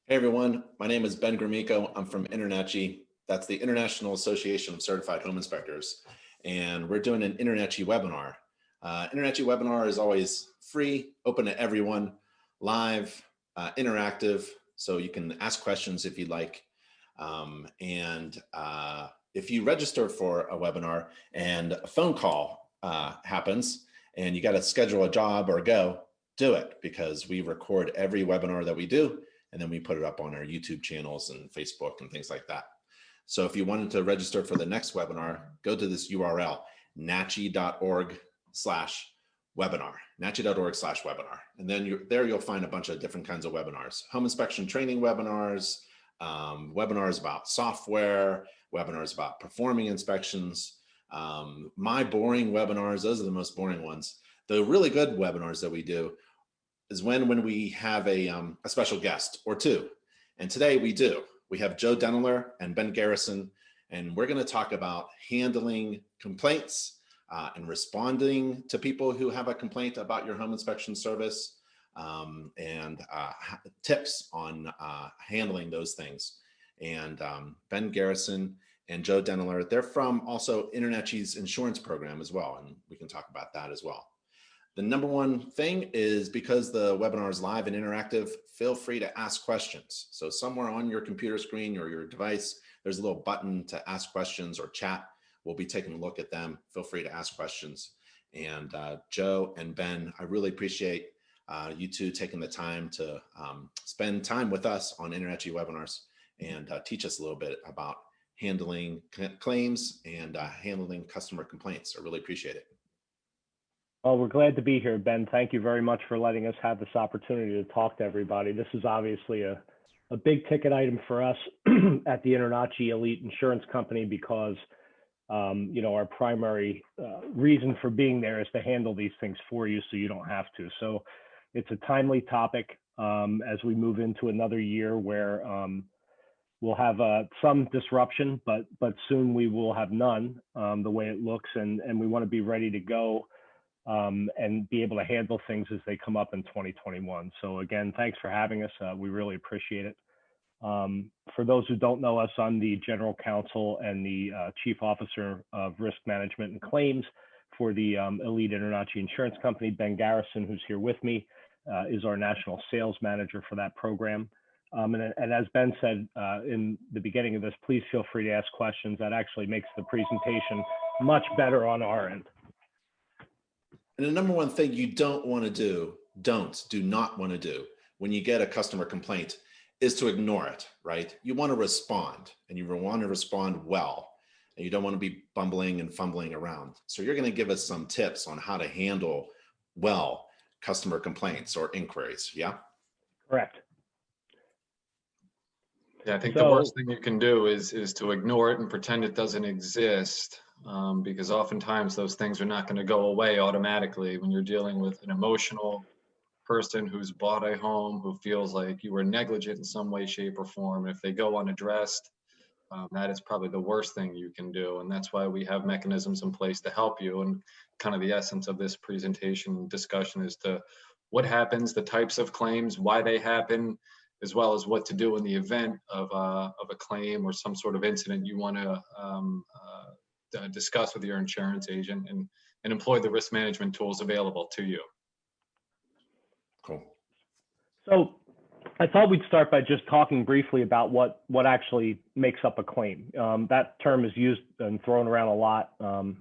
Hey everyone, my name is Ben Gromiko. I'm from InterNACHI. That's the International Association of Certified Home Inspectors. And we're doing an InterNACHI webinar. InterNACHI webinar is always free, open to everyone, live, interactive, so you can ask questions if you'd like. If you register for a webinar and a phone call happens and you got to schedule a job or go, do it, because we record every webinar that we do and then we put it up on our YouTube channels and Facebook and things like that. So if you wanted to register for the next webinar, go to this URL, nachi.org/webinar, nachi.org/webinar. And then there you'll find a bunch of different kinds of webinars, home inspection training webinars, webinars about software, webinars about performing inspections, my boring webinars. Those are the most boring ones. The really good webinars that we do is when we have a special guest or two. And today we do. We have Joe Denneler and Ben Garrison, and we're going to talk about handling complaints and responding to people who have a complaint about your home inspection service, and tips on handling those things. And Ben Garrison and Joe Denneler, they're from also InterNACHI's insurance program as well, and we can talk about that as well. The number one thing is, because the webinar is live and interactive, feel free to ask questions. So somewhere on your computer screen or your device, there's a little button to ask questions or chat. We'll be taking a look at them. Feel free to ask questions. And Joe and Ben, I really appreciate you two taking the time to spend time with us on InterNACHI webinars and teach us a little bit about handling claims and handling customer complaints. I really appreciate it. Well, we're glad to be here, Ben. Thank you very much for letting us have this opportunity to talk to everybody. This is obviously a big ticket item for us at the InterNACHI Elite Insurance Company because, our primary reason for being there is to handle these things for you so you don't have to. So it's a timely topic as we move into another year where we'll have some disruption, but soon we will have none the way it looks, and we want to be ready to go and be able to handle things as they come up in 2021. So again, thanks for having us. We really appreciate it. For those who don't know us, I'm the General Counsel and the Chief Officer of Risk Management and Claims for the Elite InterNACHI Insurance Company. Ben Garrison, who's here with me, is our National Sales Manager for that program. And as Ben said in the beginning of this, please feel free to ask questions. That actually makes the presentation much better on our end. And the number one thing you don't want to do, do not want to do when you get a customer complaint is to ignore it, right? You want to respond, and you want to respond well, and you don't want to be bumbling and fumbling around. So you're going to give us some tips on how to handle well customer complaints or inquiries, yeah? Correct. Yeah, I think the worst thing you can do is to ignore it and pretend it doesn't exist. Because oftentimes those things are not going to go away automatically when you're dealing with an emotional person who's bought a home, who feels like you were negligent in some way, shape, or form. If they go unaddressed, that is probably the worst thing you can do. And that's why we have mechanisms in place to help you. And kind of the essence of this presentation discussion is to what happens, the types of claims, why they happen, as well as what to do in the event of a claim or some sort of incident you want to discuss with your insurance agent, and employ the risk management tools available to you. Cool. So I thought we'd start by just talking briefly about what actually makes up a claim. That term is used and thrown around a lot,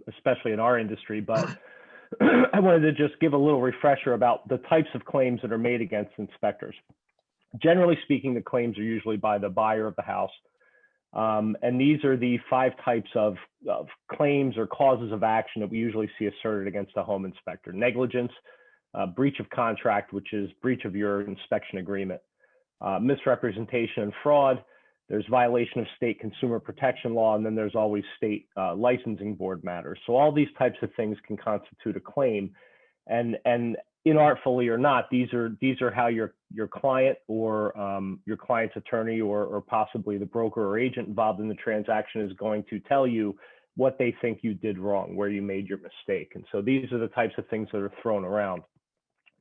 especially in our industry, but I wanted to just give a little refresher about the types of claims that are made against inspectors. Generally speaking, the claims are usually by the buyer of the house. And these are the 5 types of claims or causes of action that we usually see asserted against a home inspector. Negligence, breach of contract, which is breach of your inspection agreement, misrepresentation and fraud, there's violation of state consumer protection law, and then there's always state licensing board matters. So all these types of things can constitute a claim. And inartfully or not, these are how your client or your client's attorney or possibly the broker or agent involved in the transaction is going to tell you what they think you did wrong, where you made your mistake. And so these are the types of things that are thrown around.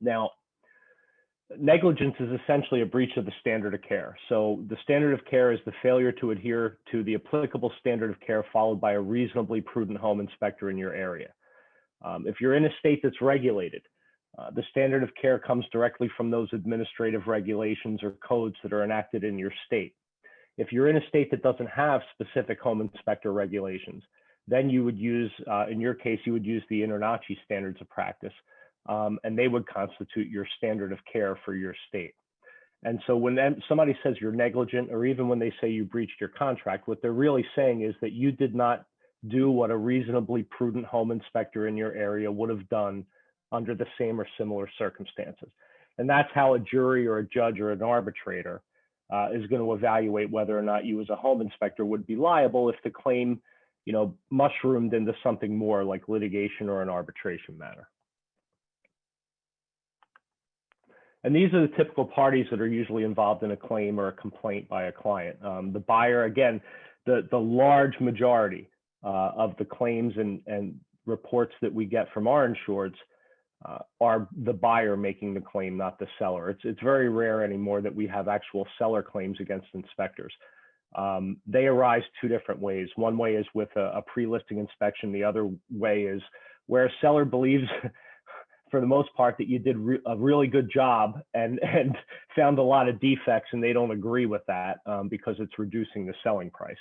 Now, Negligence is essentially a breach of the standard of care. So the standard of care is the failure to adhere to the applicable standard of care followed by a reasonably prudent home inspector in your area. If you're in a state that's regulated, the standard of care comes directly from those administrative regulations or codes that are enacted in your state. If you're in a state that doesn't have specific home inspector regulations, then you would use, in your case, you would use the InterNACHI standards of practice, and they would constitute your standard of care for your state. And so when somebody says you're negligent, or even when they say you breached your contract, what they're really saying is that you did not do what a reasonably prudent home inspector in your area would have done under the same or similar circumstances. And that's how a jury or a judge or an arbitrator is going to evaluate whether or not you as a home inspector would be liable if the claim, mushroomed into something more like litigation or an arbitration matter. And these are the typical parties that are usually involved in a claim or a complaint by a client. The buyer, again, the large majority of the claims and reports that we get from our insureds are the buyer making the claim, not the seller. It's very rare anymore that we have actual seller claims against inspectors. They arise two different ways. One way is with a pre-listing inspection. The other way is where a seller believes for the most part that you did a really good job and found a lot of defects, and they don't agree with that because it's reducing the selling price.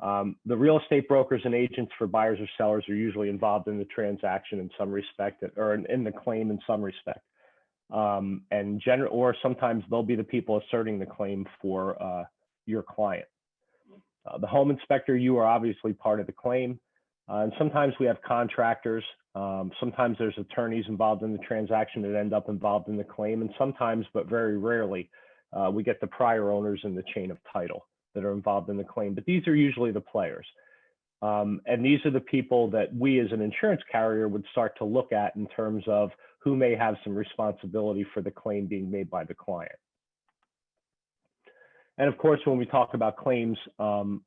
The real estate brokers and agents for buyers or sellers are usually involved in the transaction in some respect, or in the claim in some respect. Or sometimes they'll be the people asserting the claim for your client. The home inspector, you are obviously part of the claim. And sometimes we have contractors. Sometimes there's attorneys involved in the transaction that end up involved in the claim. And sometimes, but very rarely, we get the prior owners in the chain of title that are involved in the claim. But these are usually the players. And these are the people that we as an insurance carrier would start to look at in terms of who may have some responsibility for the claim being made by the client. And of course, when we talk about claims,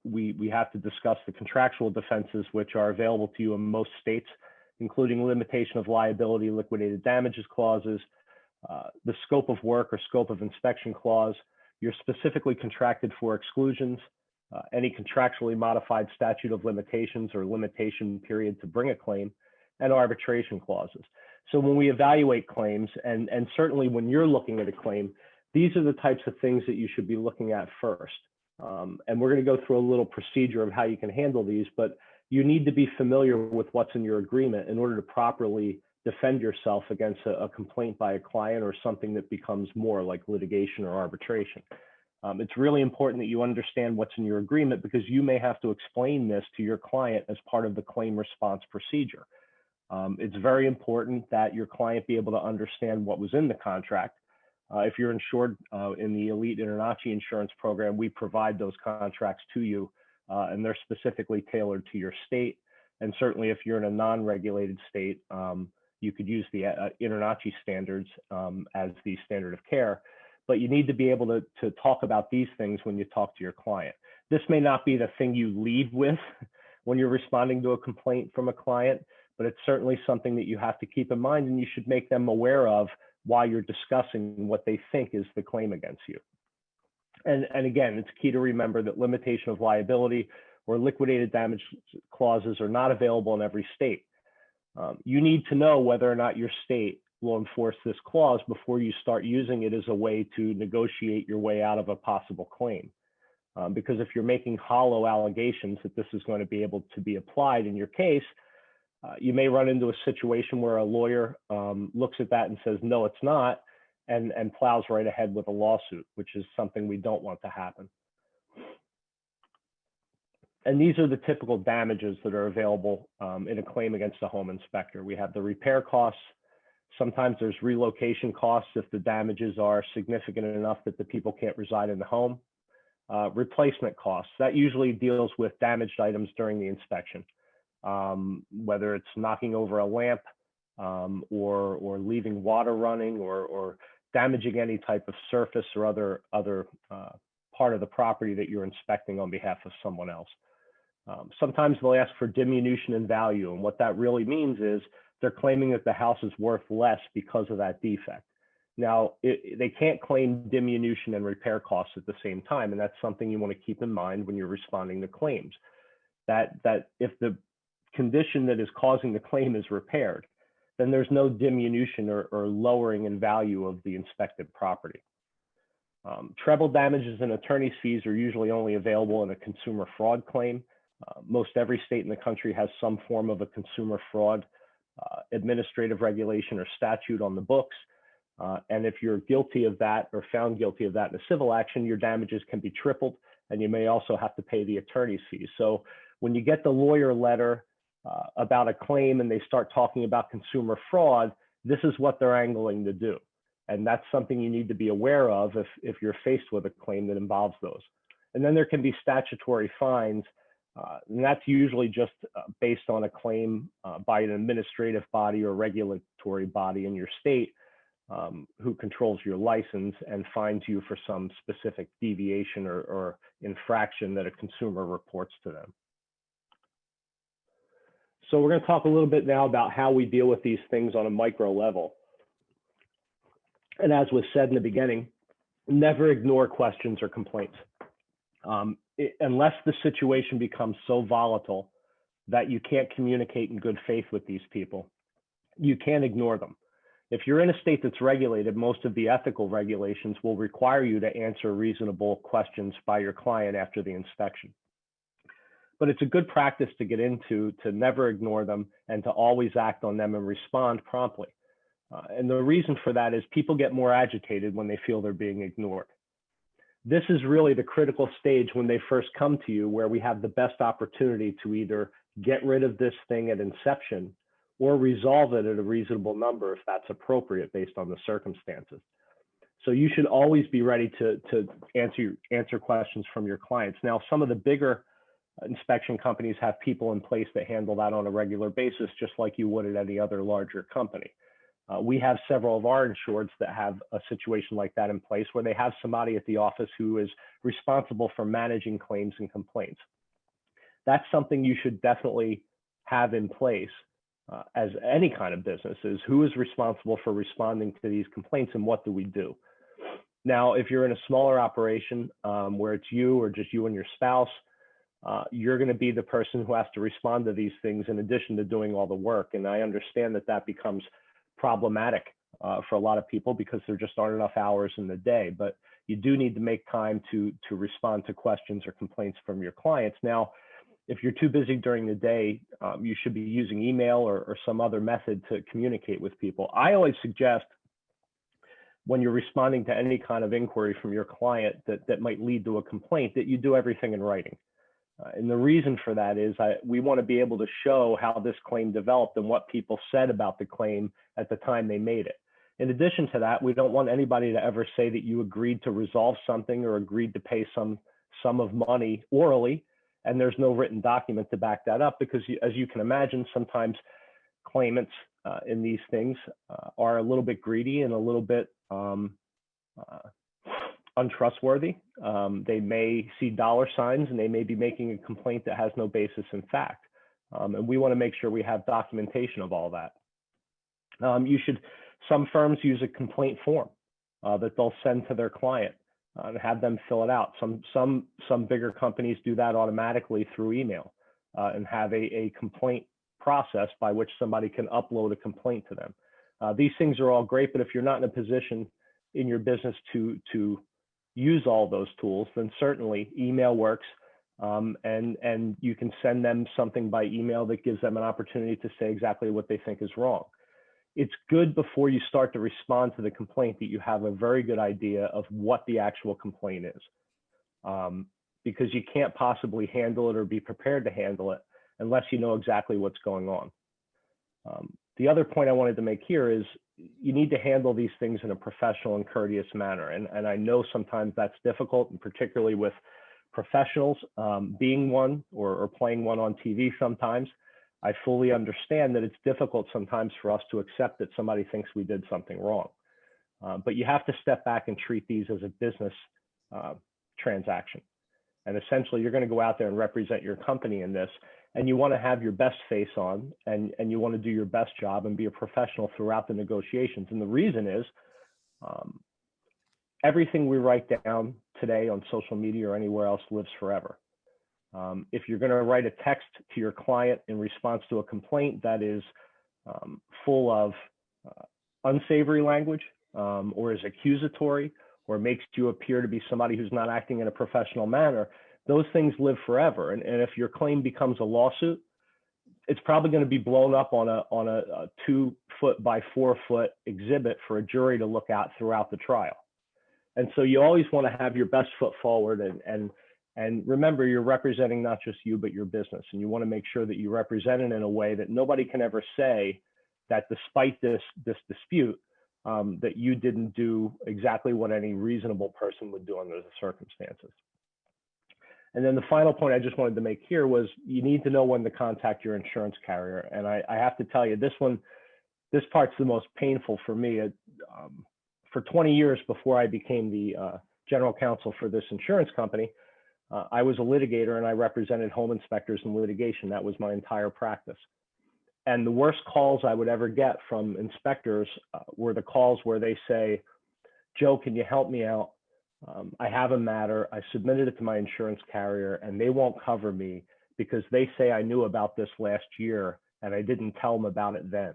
we have to discuss the contractual defenses which are available to you in most states, including limitation of liability, liquidated damages clauses, the scope of work or scope of inspection clause, your specifically contracted for exclusions, any contractually modified statute of limitations or limitation period to bring a claim, and arbitration clauses. So when we evaluate claims, and certainly when you're looking at a claim, these are the types of things that you should be looking at first. And we're going to go through a little procedure of how you can handle these, but you need to be familiar with what's in your agreement in order to properly defend yourself against a complaint by a client or something that becomes more like litigation or arbitration. It's really important that you understand what's in your agreement because you may have to explain this to your client as part of the claim response procedure. It's very important that your client be able to understand what was in the contract. If you're insured in the Elite InterNACHI insurance program, we provide those contracts to you, and they're specifically tailored to your state. And certainly if you're in a non-regulated state, you could use the InterNACHI standards as the standard of care, but you need to be able to talk about these things when you talk to your client. This may not be the thing you lead with when you're responding to a complaint from a client, but it's certainly something that you have to keep in mind, and you should make them aware of while you're discussing what they think is the claim against you. And again, it's key to remember that limitation of liability or liquidated damage clauses are not available in every state. You need to know whether or not your state will enforce this clause before you start using it as a way to negotiate your way out of a possible claim. Because if you're making hollow allegations that this is going to be able to be applied in your case, you may run into a situation where a lawyer looks at that and says, no, it's not, and plows right ahead with a lawsuit, which is something we don't want to happen. And these are the typical damages that are available in a claim against a home inspector. We have the repair costs. Sometimes there's relocation costs if the damages are significant enough that the people can't reside in the home. Replacement costs, that usually deals with damaged items during the inspection. Whether it's knocking over a lamp or leaving water running or damaging any type of surface or other part of the property that you're inspecting on behalf of someone else. Sometimes they'll ask for diminution in value, and what that really means is they're claiming that the house is worth less because of that defect. Now, they can't claim diminution and repair costs at the same time, and that's something you want to keep in mind when you're responding to claims. That if the condition that is causing the claim is repaired, then there's no diminution or lowering in value of the inspected property. Treble damages and attorney's fees are usually only available in a consumer fraud claim. Most every state in the country has some form of a consumer fraud administrative regulation or statute on the books. And if you're guilty of that or found guilty of that in a civil action, your damages can be tripled, and you may also have to pay the attorney's fees. So when you get the lawyer letter about a claim and they start talking about consumer fraud, this is what they're angling to do. And that's something you need to be aware of if you're faced with a claim that involves those. And then there can be statutory fines, and that's usually just based on a claim by an administrative body or regulatory body in your state who controls your license and fines you for some specific deviation or infraction that a consumer reports to them. So we're going to talk a little bit now about how we deal with these things on a micro level. And as was said in the beginning, never ignore questions or complaints. Unless the situation becomes so volatile that you can't communicate in good faith with these people, you can't ignore them. If you're in a state that's regulated, most of the ethical regulations will require you to answer reasonable questions by your client after the inspection. But it's a good practice to get into to never ignore them and to always act on them and respond promptly. And the reason for that is people get more agitated when they feel they're being ignored. This is really the critical stage when they first come to you, where we have the best opportunity to either get rid of this thing at inception or resolve it at a reasonable number if that's appropriate based on the circumstances. So you should always be ready to answer questions from your clients. Now, some of the bigger inspection companies have people in place that handle that on a regular basis, just like you would at any other larger company. We have several of our insureds that have a situation like that in place, where they have somebody at the office who is responsible for managing claims and complaints. That's something you should definitely have in place as any kind of business, is who is responsible for responding to these complaints and what do we do. Now, if you're in a smaller operation where it's you or just you and your spouse, you're going to be the person who has to respond to these things in addition to doing all the work. And I understand that that becomes problematic for a lot of people because there just aren't enough hours in the day, but you do need to make time to respond to questions or complaints from your clients. Now, if you're too busy during the day, you should be using email or some other method to communicate with people. I always suggest when you're responding to any kind of inquiry from your client that might lead to a complaint, that you do everything in writing. And the reason for that is we want to be able to show how this claim developed and what people said about the claim at the time they made it. In addition to that, we don't want anybody to ever say that you agreed to resolve something or agreed to pay some sum of money orally, and there's no written document to back that up, because as you can imagine, sometimes claimants in these things are a little bit greedy and a little bit untrustworthy. They may see dollar signs and they may be making a complaint that has no basis in fact. And we want to make sure we have documentation of all that. Some firms use a complaint form that they'll send to their client and have them fill it out. Some bigger companies do that automatically through email and have a complaint process by which somebody can upload a complaint to them. These things are all great, but if you're not in a position in your business to use all those tools, then certainly email works. And you can send them something by email that gives them an opportunity to say exactly what they think is wrong. It's good before you start to respond to the complaint that you have a very good idea of what the actual complaint is, because you can't possibly handle it or be prepared to handle it unless you know exactly what's going on. The other point I wanted to make here is you need to handle these things in a professional and courteous manner. And I know sometimes that's difficult, and particularly with professionals, being one or playing one on TV sometimes. I fully understand that it's difficult sometimes for us to accept that somebody thinks we did something wrong. But you have to step back and treat these as a business transaction. And essentially, you're going to go out there and represent your company in this. And you want to have your best face on, and you want to do your best job and be a professional throughout the negotiations. And the reason is Everything we write down today on social media or anywhere else lives forever. If you're going to write a text to your client in response to a complaint that is full of unsavory language or is accusatory or makes you appear to be somebody who's not acting in a professional manner, those things live forever. And if your claim becomes a lawsuit, it's probably going to be blown up on a 2-foot by 4-foot exhibit for a jury to look at throughout the trial. And so you always want to have your best foot forward, and remember, you're representing not just you, but your business. And you want to make sure that you represent it in a way that nobody can ever say that despite this dispute, that you didn't do exactly what any reasonable person would do under the circumstances. And then the final point I just wanted to make here was you need to know when to contact your insurance carrier. And I have to tell you, this part's the most painful for me. For 20 years before I became the general counsel for this insurance company, I was a litigator and I represented home inspectors in litigation. That was my entire practice. And the worst calls I would ever get from inspectors were the calls where they say, "Joe, can you help me out? I have a matter. I submitted it to my insurance carrier and they won't cover me because they say I knew about this last year and I didn't tell them about it then."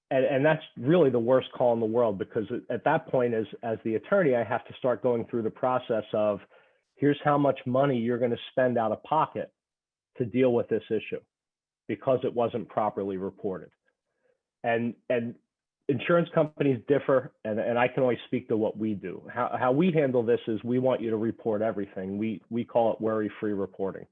And that's really the worst call in the world, because at that point, as the attorney, I have to start going through the process of, here's how much money you're going to spend out of pocket to deal with this issue because it wasn't properly reported. And insurance companies differ, and I can only speak to what we do. How we handle this is we want you to report everything. We call it worry-free reporting.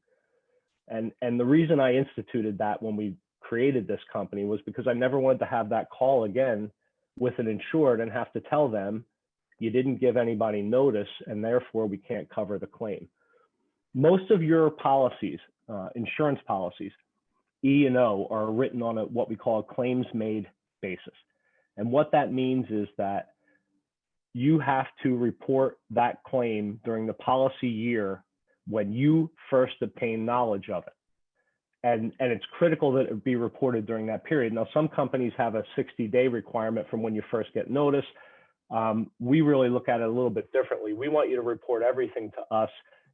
And the reason I instituted that when we created this company was because I never wanted to have that call again with an insured and have to tell them you didn't give anybody notice and therefore we can't cover the claim. Most of your policies, insurance policies, E&O, are written on what we call a claims-made basis. And what that means is that you have to report that claim during the policy year when you first obtain knowledge of it. And it's critical that it be reported during that period. Now, some companies have a 60-day requirement from when you first get notice. We really look at it a little bit differently. We want you to report everything to us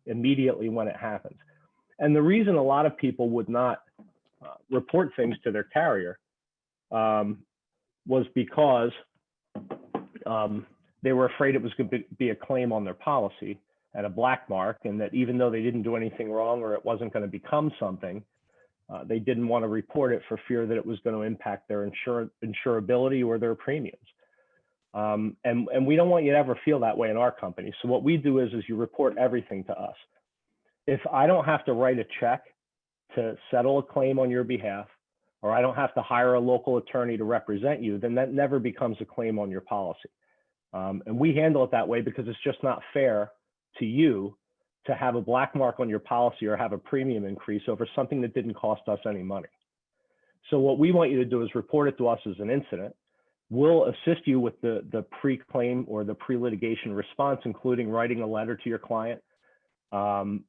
immediately when it happens. And the reason a lot of people would not report things to their carrier was because they were afraid it was going to be a claim on their policy and a black mark, and that even though they didn't do anything wrong or it wasn't going to become something, they didn't want to report it for fear that it was going to impact their insurability or their premiums. And we don't want you to ever feel that way in our company. So what we do is you report everything to us. If I don't have to write a check to settle a claim on your behalf, or I don't have to hire a local attorney to represent you, then that never becomes a claim on your policy. And we handle it that way because it's just not fair to you to have a black mark on your policy or have a premium increase over something that didn't cost us any money. So what we want you to do is report it to us as an incident. We'll assist you with the pre-claim or the pre-litigation response, including writing a letter to your client,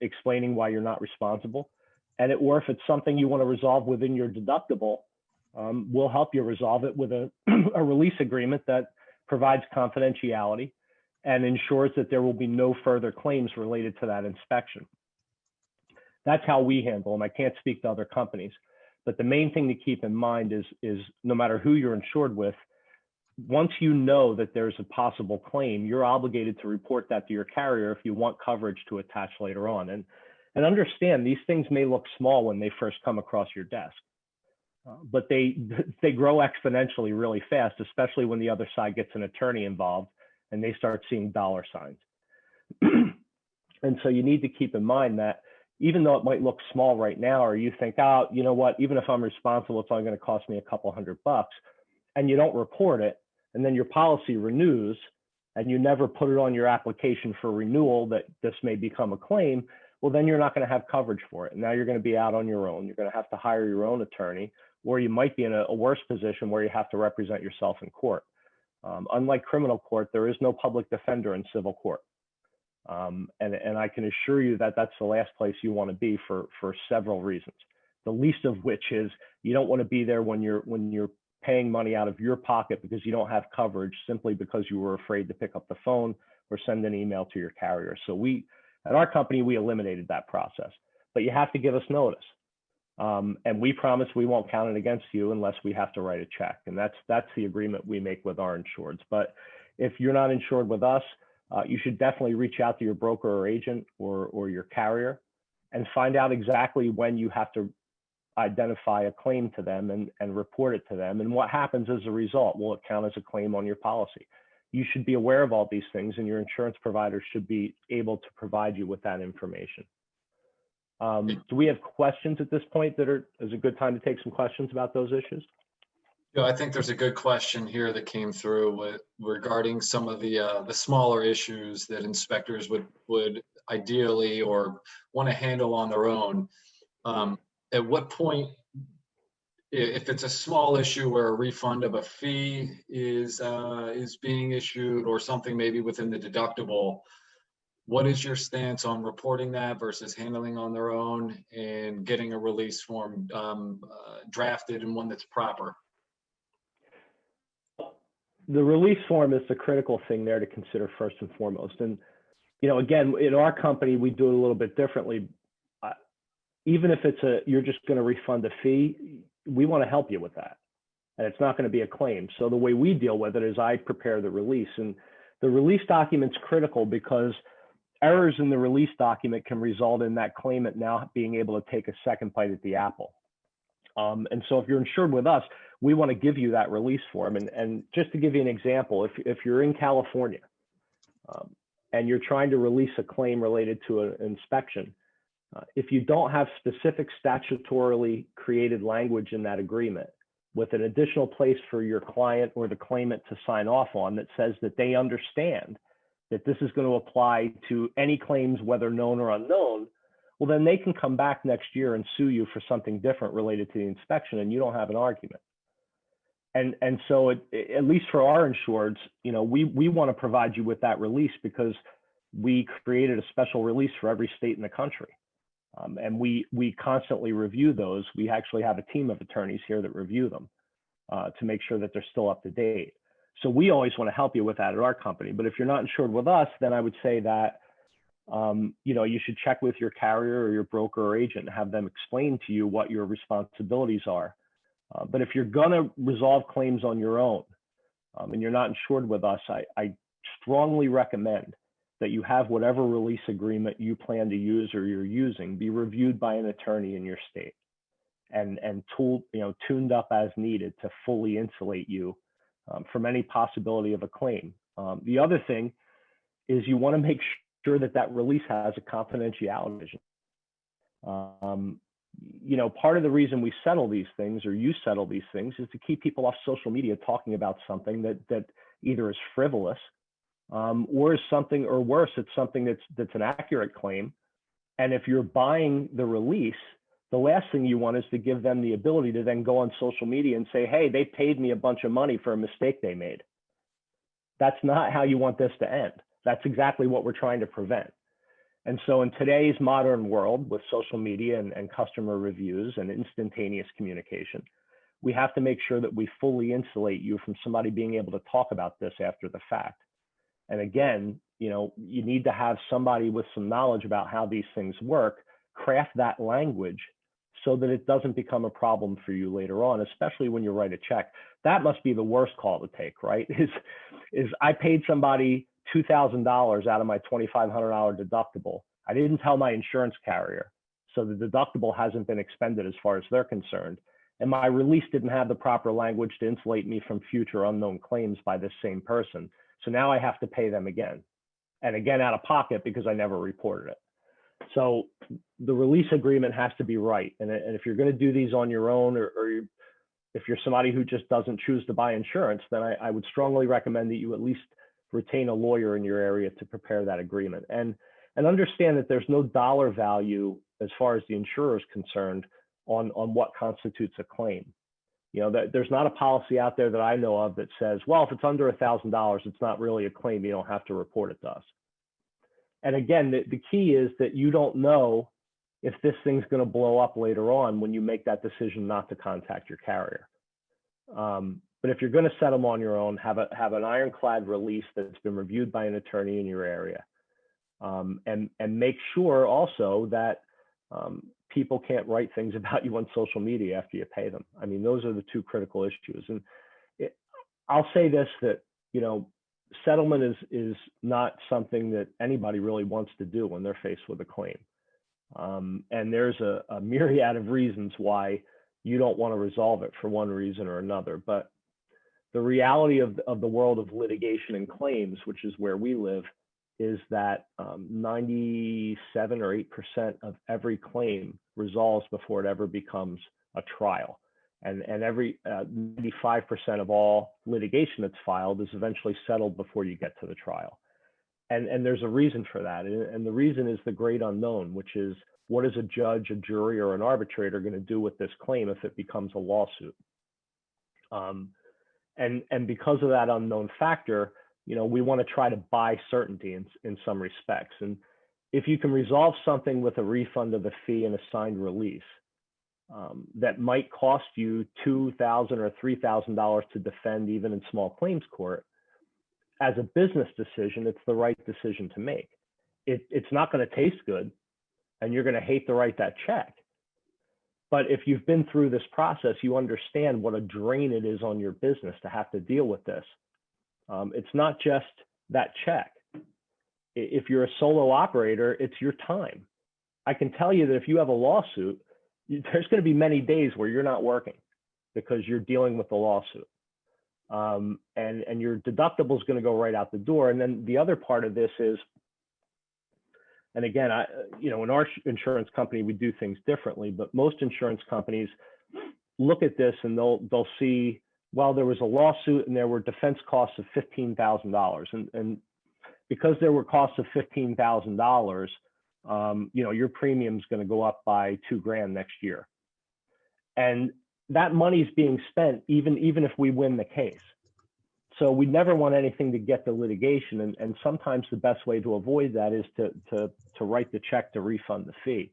explaining why you're not responsible. Or if it's something you want to resolve within your deductible, we'll help you resolve it with a release agreement that provides confidentiality and ensures that there will be no further claims related to that inspection. That's how we handle them. I can't speak to other companies, but the main thing to keep in mind is no matter who you're insured with, once you know that there's a possible claim, you're obligated to report that to your carrier if you want coverage to attach later on. And understand, these things may look small when they first come across your desk, but they grow exponentially really fast, especially when the other side gets an attorney involved and they start seeing dollar signs. And so you need to keep in mind that even though it might look small right now, or you think, oh, you know what, even if I'm responsible, it's only going to cost me a couple $100, and you don't report it, and then your policy renews, and you never put it on your application for renewal that this may become a claim, well, then you're not going to have coverage for it. And now you're going to be out on your own. You're going to have to hire your own attorney, or you might be in a worse position where you have to represent yourself in court. Unlike criminal court, there is no public defender in civil court. And I can assure you that that's the last place you want to be for several reasons. The least of which is you don't want to be there when you're paying money out of your pocket because you don't have coverage simply because you were afraid to pick up the phone or send an email to your carrier. So at our company, we eliminated that process, but you have to give us notice. And we promise we won't count it against you unless we have to write a check. And that's the agreement we make with our insureds. But if you're not insured with us, you should definitely reach out to your broker or agent or your carrier and find out exactly when you have to identify a claim to them and report it to them. And what happens as a result? Will it count as a claim on your policy? You should be aware of all these things, and your insurance provider should be able to provide you with that information. Do we have questions at this point is a good time to take some questions about those issues? Yeah, I think there's a good question here that came through regarding some of the smaller issues that inspectors would ideally or want to handle on their own. At what point, if it's a small issue where a refund of a fee is being issued or something maybe within the deductible, what is your stance on reporting that versus handling on their own and getting a release form drafted and one that's proper? The release form is the critical thing there to consider first and foremost. And, again, in our company, we do it a little bit differently. Even if you're just going to refund a fee, we want to help you with that. And it's not going to be a claim. So the way we deal with it is I prepare the release. And the release document's critical because errors in the release document can result in that claimant now being able to take a second bite at the apple. And so if you're insured with us, we want to give you that release form. And just to give you an example, if you're in California and you're trying to release a claim related to an inspection, if you don't have specific statutorily created language in that agreement with an additional place for your client or the claimant to sign off on that says that they understand that this is going to apply to any claims, whether known or unknown, well, then they can come back next year and sue you for something different related to the inspection, and you don't have an argument. And so at least for our insureds, we want to provide you with that release because we created a special release for every state in the country. And we constantly review those. We actually have a team of attorneys here that review them to make sure that they're still up to date. So we always want to help you with that at our company. But if you're not insured with us, then I would say that you should check with your carrier or your broker or agent and have them explain to you what your responsibilities are. But if you're going to resolve claims on your own and you're not insured with us, I strongly recommend that you have whatever release agreement you plan to use or you're using be reviewed by an attorney in your state and tuned up as needed to fully insulate you from any possibility of a claim. The other thing is you want to make sure that release has a confidentiality provision. Part of the reason we settle these things or you settle these things is to keep people off social media talking about something that either is frivolous or is something, or worse, it's something that's an accurate claim. And if you're buying the release, the last thing you want is to give them the ability to then go on social media and say, hey, they paid me a bunch of money for a mistake they made. That's not how you want this to end. That's exactly what we're trying to prevent. And so in today's modern world with social media and customer reviews and instantaneous communication, we have to make sure that we fully insulate you from somebody being able to talk about this after the fact. And again, you need to have somebody with some knowledge about how these things work, craft that language so that it doesn't become a problem for you later on, especially when you write a check. That must be the worst call to take, right? Is I paid somebody $2,000 out of my $2,500 deductible. I didn't tell my insurance carrier, so the deductible hasn't been expended as far as they're concerned. And my release didn't have the proper language to insulate me from future unknown claims by this same person. So now I have to pay them again and again out of pocket because I never reported it. So the release agreement has to be right. And if you're going to do these on your own, or if you're somebody who just doesn't choose to buy insurance, then I would strongly recommend that you at least retain a lawyer in your area to prepare that agreement. And understand that there's no dollar value as far as the insurer is concerned on what constitutes a claim. There's not a policy out there that I know of that says, well, if it's under $1,000, it's not really a claim. You don't have to report it to us. And again, the key is that you don't know if this thing's going to blow up later on when you make that decision not to contact your carrier. But if you're going to settle them on your own, have an ironclad release that's been reviewed by an attorney in your area, and make sure also that people can't write things about you on social media after you pay them. I mean, those are the two critical issues. And I'll say this, that, you know, settlement is not something that anybody really wants to do when they're faced with a claim. And there's a myriad of reasons why you don't want to resolve it for one reason or another. But the reality of the world of litigation and claims, which is where we live, is that 97 or 8% of every claim resolves before it ever becomes a trial. And every 95% of all litigation that's filed is eventually settled before you get to the trial. And there's a reason for that. And the reason is the great unknown, which is, what is a judge, a jury, or an arbitrator going to do with this claim if it becomes a lawsuit? And because of that unknown factor, you know, we want to try to buy certainty in some respects. And if you can resolve something with a refund of the fee and a signed release, that might cost you $2,000 or $3,000 to defend, even in small claims court, as a business decision, it's the right decision to make. It's not going to taste good, and you're going to hate to write that check. But if you've been through this process, you understand what a drain it is on your business to have to deal with this. It's not just that check. If you're a solo operator, it's your time. I can tell you that if you have a lawsuit, there's going to be many days where you're not working because you're dealing with the lawsuit. And your deductible is going to go right out the door. And then the other part of this is, and again, you know, in our insurance company, we do things differently, but most insurance companies look at this and they'll see, well, there was a lawsuit and there were defense costs of $15,000. And because there were costs of $15,000, you know, your premium is going to go up by $2,000 next year. And that money is being spent even if we win the case. So we never want anything to get to litigation. And sometimes the best way to avoid that is to write the check to refund the fee.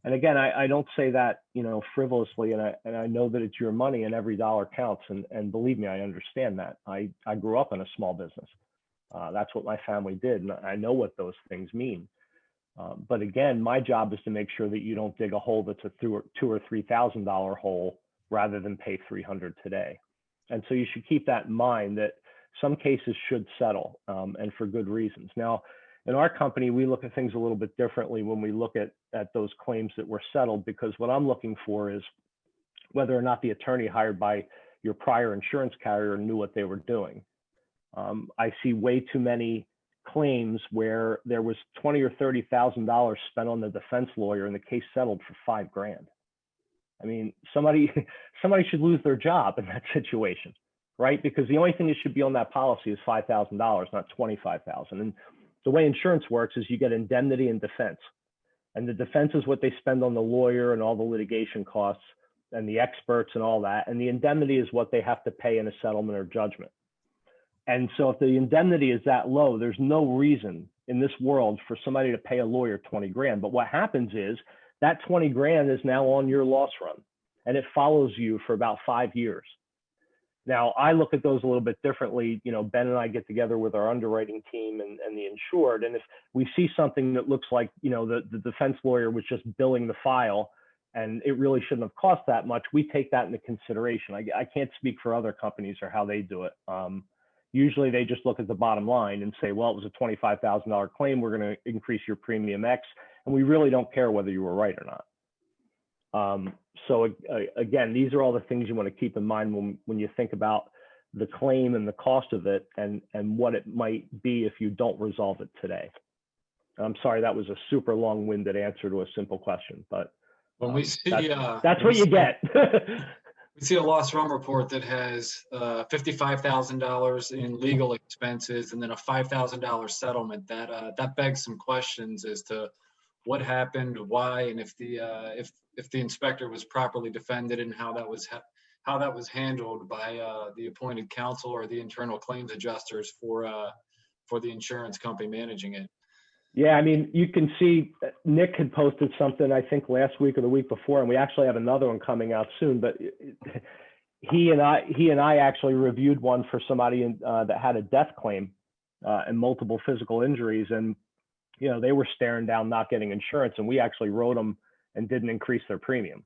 And again, I don't say that, you know, frivolously, and I know that it's your money and every dollar counts. And believe me, I understand that. I grew up in a small business. That's what my family did. And I know what those things mean. But again, my job is to make sure that you don't dig a hole that's a $2,000 or $3,000 hole rather than pay $300 today. And so you should keep that in mind, that some cases should settle, and for good reasons. Now, in our company, we look at things a little bit differently when we look at those claims that were settled, because what I'm looking for is whether or not the attorney hired by your prior insurance carrier knew what they were doing. I see way too many claims where there was $20,000 or $30,000 spent on the defense lawyer and the case settled for $5,000. I mean, somebody should lose their job in that situation, right? Because the only thing that should be on that policy is $5,000, not $25,000. And the way insurance works is you get indemnity and defense. And the defense is what they spend on the lawyer and all the litigation costs and the experts and all that. And the indemnity is what they have to pay in a settlement or judgment. And so if the indemnity is that low, there's no reason in this world for somebody to pay a lawyer $20,000. But what happens is that $20,000 is now on your loss run, and it follows you for about 5 years. Now, I look at those a little bit differently. You know, Ben and I get together with our underwriting team and the insured. And if we see something that looks like, you know, the defense lawyer was just billing the file and it really shouldn't have cost that much, we take that into consideration. I can't speak for other companies or how they do it. Usually they just look at the bottom line and say, well, it was a $25,000 claim. We're going to increase your premium X. And we really don't care whether you were right or not. So again, these are all the things you want to keep in mind when you think about the claim and the cost of it, and what it might be if you don't resolve it today. I'm sorry, that was a super long-winded answer to a simple question, but when we see that's what you get. We see a loss run report that has $55,000 in legal expenses and then a $5,000 settlement. That begs some questions as to what happened, why, and if the inspector was properly defended, and how that was handled by the appointed counsel or the internal claims adjusters for the insurance company managing it. Yeah, I mean, you can see Nick had posted something, I think last week or the week before, and we actually have another one coming out soon. But he and I actually reviewed one for somebody that had a death claim and multiple physical injuries, and they were staring down not getting insurance, and we actually wrote them and didn't increase their premium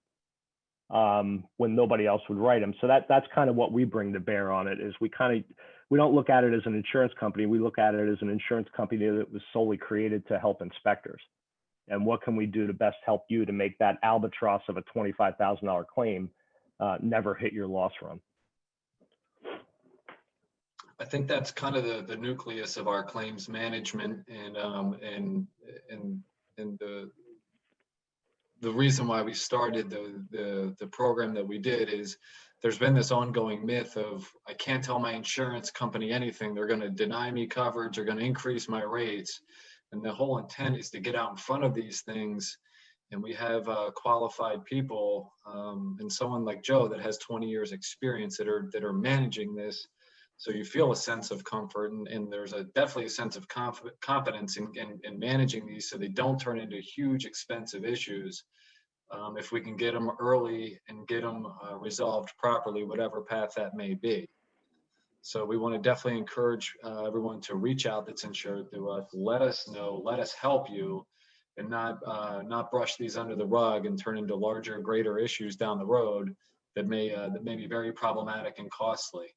when nobody else would write them. So that's kind of what we bring to bear on it. Is we don't look at it as an insurance company. We look at it as an insurance company that was solely created to help inspectors. And what can we do to best help you to make that albatross of a $25,000 claim never hit your loss run? I think that's kind of the nucleus of our claims management, and the reason why we started the program that we did is there's been this ongoing myth of, I can't tell my insurance company anything. They're going to deny me coverage. They're going to increase my rates. And the whole intent is to get out in front of these things. And we have qualified people, and someone like Joe that has 20 years experience that are managing this. So you feel a sense of comfort, and there's definitely a sense of confidence in managing these, so they don't turn into huge expensive issues. If we can get them early and get them resolved properly, whatever path that may be. So we want to definitely encourage everyone to reach out that's insured to us. Let us know, let us help you, and not brush these under the rug and turn into larger, greater issues down the road that may be very problematic and costly.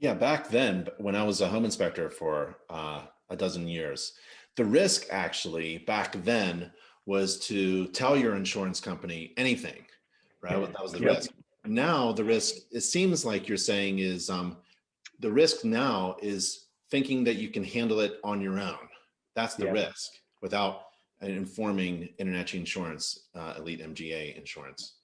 Yeah, back then, when I was a home inspector for a dozen years, the risk actually back then was to tell your insurance company anything, right? That was the risk. Now the risk, it seems like you're saying, is the risk now is thinking that you can handle it on your own. That's the risk, without informing InterNACHI Insurance, Elite MGA Insurance.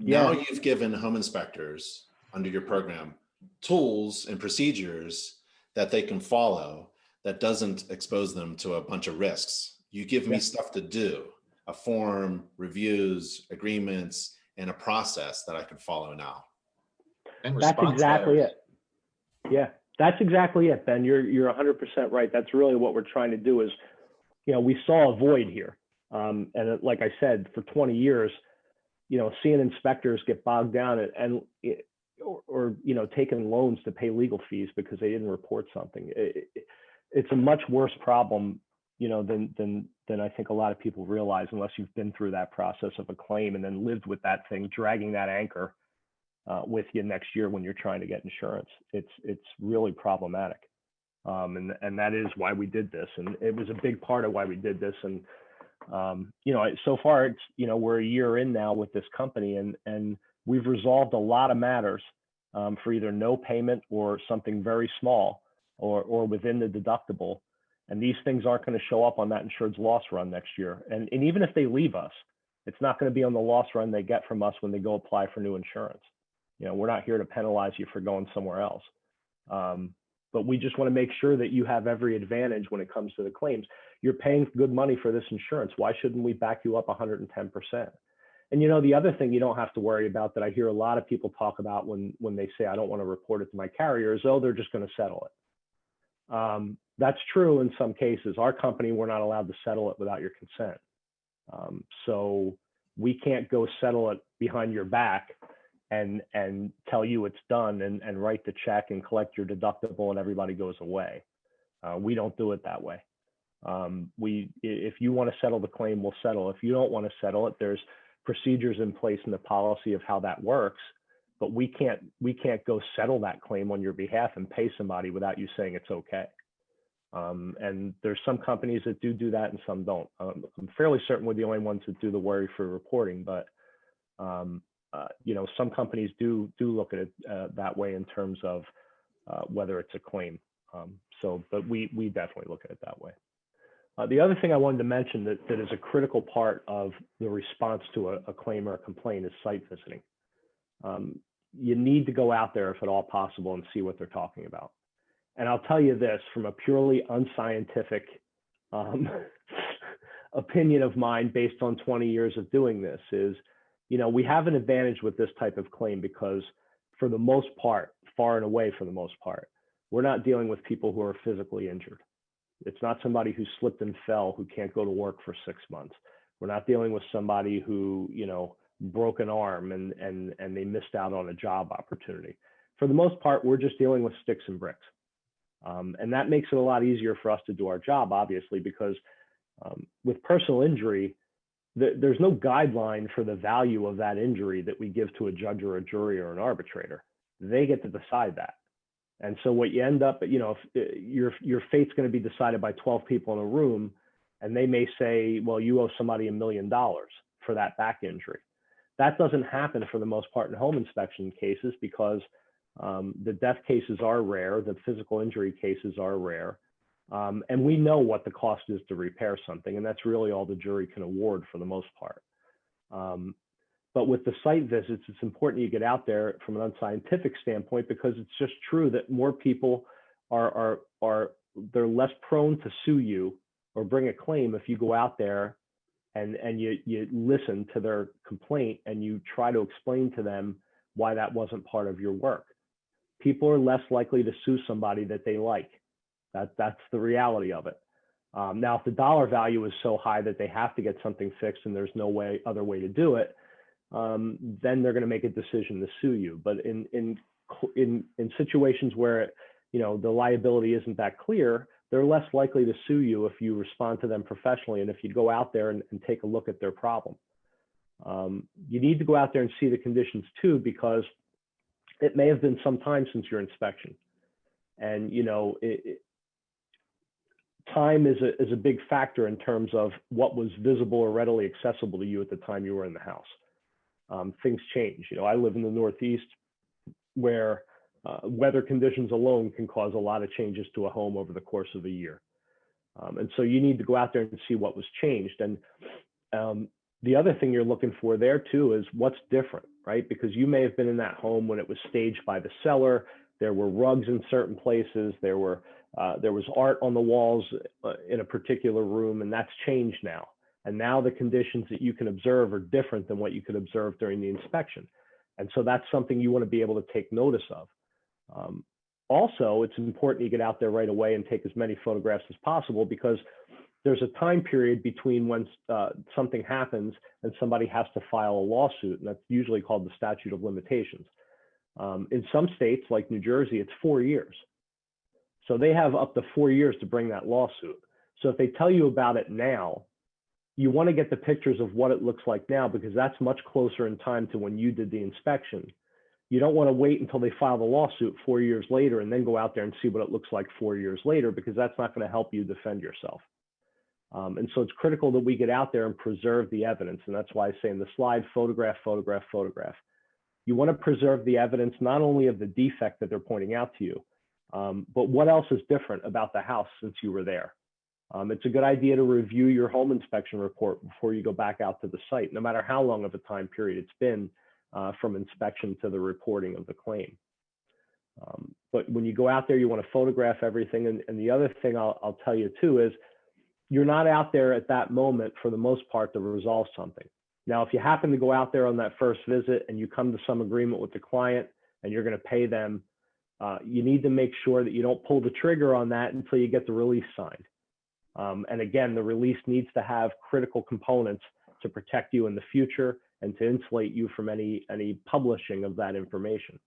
Now you've given home inspectors under your program tools and procedures that they can follow that doesn't expose them to a bunch of risks. You give me stuff to do, a form, reviews, agreements, and a process that I can follow now. And that's exactly it. Yeah, that's exactly it, Ben. You're 100% right. That's really what we're trying to do is, we saw a void here. And like I said, for 20 years, seeing inspectors get bogged down or taking loans to pay legal fees because they didn't report something. It's a much worse problem, than I think a lot of people realize, unless you've been through that process of a claim and then lived with that thing, dragging that anchor with you next year when you're trying to get insurance. It's really problematic. And that is why we did this. And it was a big part of why we did this. And, so far it's, we're a year in now with this company, and we've resolved a lot of matters for either no payment or something very small or within the deductible. And these things aren't going to show up on that insured's loss run next year. And even if they leave us, it's not going to be on the loss run they get from us when they go apply for new insurance. We're not here to penalize you for going somewhere else. But we just want to make sure that you have every advantage when it comes to the claims. You're paying good money for this insurance. Why shouldn't we back you up 110%? And the other thing you don't have to worry about that I hear a lot of people talk about when they say, I don't want to report it to my carrier, is, they're just going to settle it. That's true in some cases. Our company, we're not allowed to settle it without your consent. So we can't go settle it behind your back and tell you it's done and write the check and collect your deductible and everybody goes away. We don't do it that way. If you want to settle the claim, we'll settle. If you don't want to settle it, there's procedures in place in the policy of how that works, but we can't go settle that claim on your behalf and pay somebody without you saying it's okay. And there's some companies that do that and some don't. I'm fairly certain we're the only ones that do the worry-free reporting, but some companies do look at it that way in terms of whether it's a claim. But we definitely look at it that way. The other thing I wanted to mention that is a critical part of the response to a claim or a complaint is site visiting. You need to go out there if at all possible and see what they're talking about. And I'll tell you this from a purely unscientific opinion of mine based on 20 years of doing this is, we have an advantage with this type of claim because for the most part, far and away for the most part, we're not dealing with people who are physically injured. It's not somebody who slipped and fell who can't go to work for 6 months. We're not dealing with somebody who, broken arm and they missed out on a job opportunity. For the most part, we're just dealing with sticks and bricks. And that makes it a lot easier for us to do our job, obviously, because with personal injury, there's no guideline for the value of that injury that we give to a judge or a jury or an arbitrator. They get to decide that. And so what you end up, if your fate's going to be decided by 12 people in a room, and they may say, well, you owe somebody $1 million for that back injury. That doesn't happen for the most part in home inspection cases because the death cases are rare, the physical injury cases are rare, and we know what the cost is to repair something, and that's really all the jury can award for the most part. But with the site visits, it's important you get out there from an unscientific standpoint because it's just true that more people they're less prone to sue you or bring a claim if you go out there and you listen to their complaint and you try to explain to them why that wasn't part of your work. People are less likely to sue somebody that they like. That's the reality of it. Now, if the dollar value is so high that they have to get something fixed and there's no other way to do it, then they're going to make a decision to sue you. But in situations where the liability isn't that clear, they're less likely to sue you if you respond to them professionally and if you go out there and take a look at their problem. You need to go out there and see the conditions too, because it may have been some time since your inspection, and time is a big factor in terms of what was visible or readily accessible to you at the time you were in the house. Things change. I live in the Northeast where weather conditions alone can cause a lot of changes to a home over the course of a year. And so you need to go out there and see what was changed. And the other thing you're looking for there too is what's different, right? Because you may have been in that home when it was staged by the seller. There were rugs in certain places. There was art on the walls in a particular room, and that's changed now. And now the conditions that you can observe are different than what you could observe during the inspection. And so that's something you want to be able to take notice of. Also, it's important you get out there right away and take as many photographs as possible, because there's a time period between when something happens and somebody has to file a lawsuit, and that's usually called the statute of limitations. In some states, like New Jersey, it's 4 years. So they have up to 4 years to bring that lawsuit. So if they tell you about it now, you want to get the pictures of what it looks like now, because that's much closer in time to when you did the inspection. You don't want to wait until they file the lawsuit 4 years later and then go out there and see what it looks like 4 years later, because that's not going to help you defend yourself. And so it's critical that we get out there and preserve the evidence. And that's why I say in the slide, photograph, photograph, photograph. You want to preserve the evidence, not only of the defect that they're pointing out to you, but what else is different about the house since you were there. It's a good idea to review your home inspection report before you go back out to the site, no matter how long of a time period it's been from inspection to the reporting of the claim. But when you go out there, you want to photograph everything. And the other thing I'll tell you too is you're not out there at that moment for the most part to resolve something. Now, if you happen to go out there on that first visit and you come to some agreement with the client and you're going to pay them, you need to make sure that you don't pull the trigger on that until you get the release signed. And again, the release needs to have critical components to protect you in the future and to insulate you from any publishing of that information.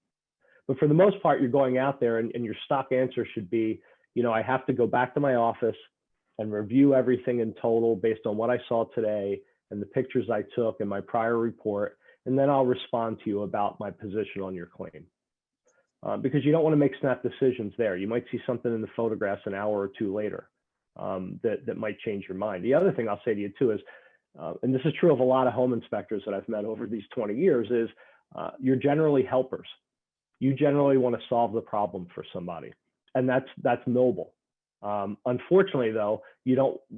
But for the most part, you're going out there and your stock answer should be, I have to go back to my office and review everything in total based on what I saw today and the pictures I took in my prior report, and then I'll respond to you about my position on your claim. Because you don't want to make snap decisions there. You might see something in the photographs an hour or two later that might change your mind. The other thing I'll say to you too is, and this is true of a lot of home inspectors that I've met over these 20 years, is you're generally helpers. You generally want to solve the problem for somebody, and that's noble. Unfortunately, though,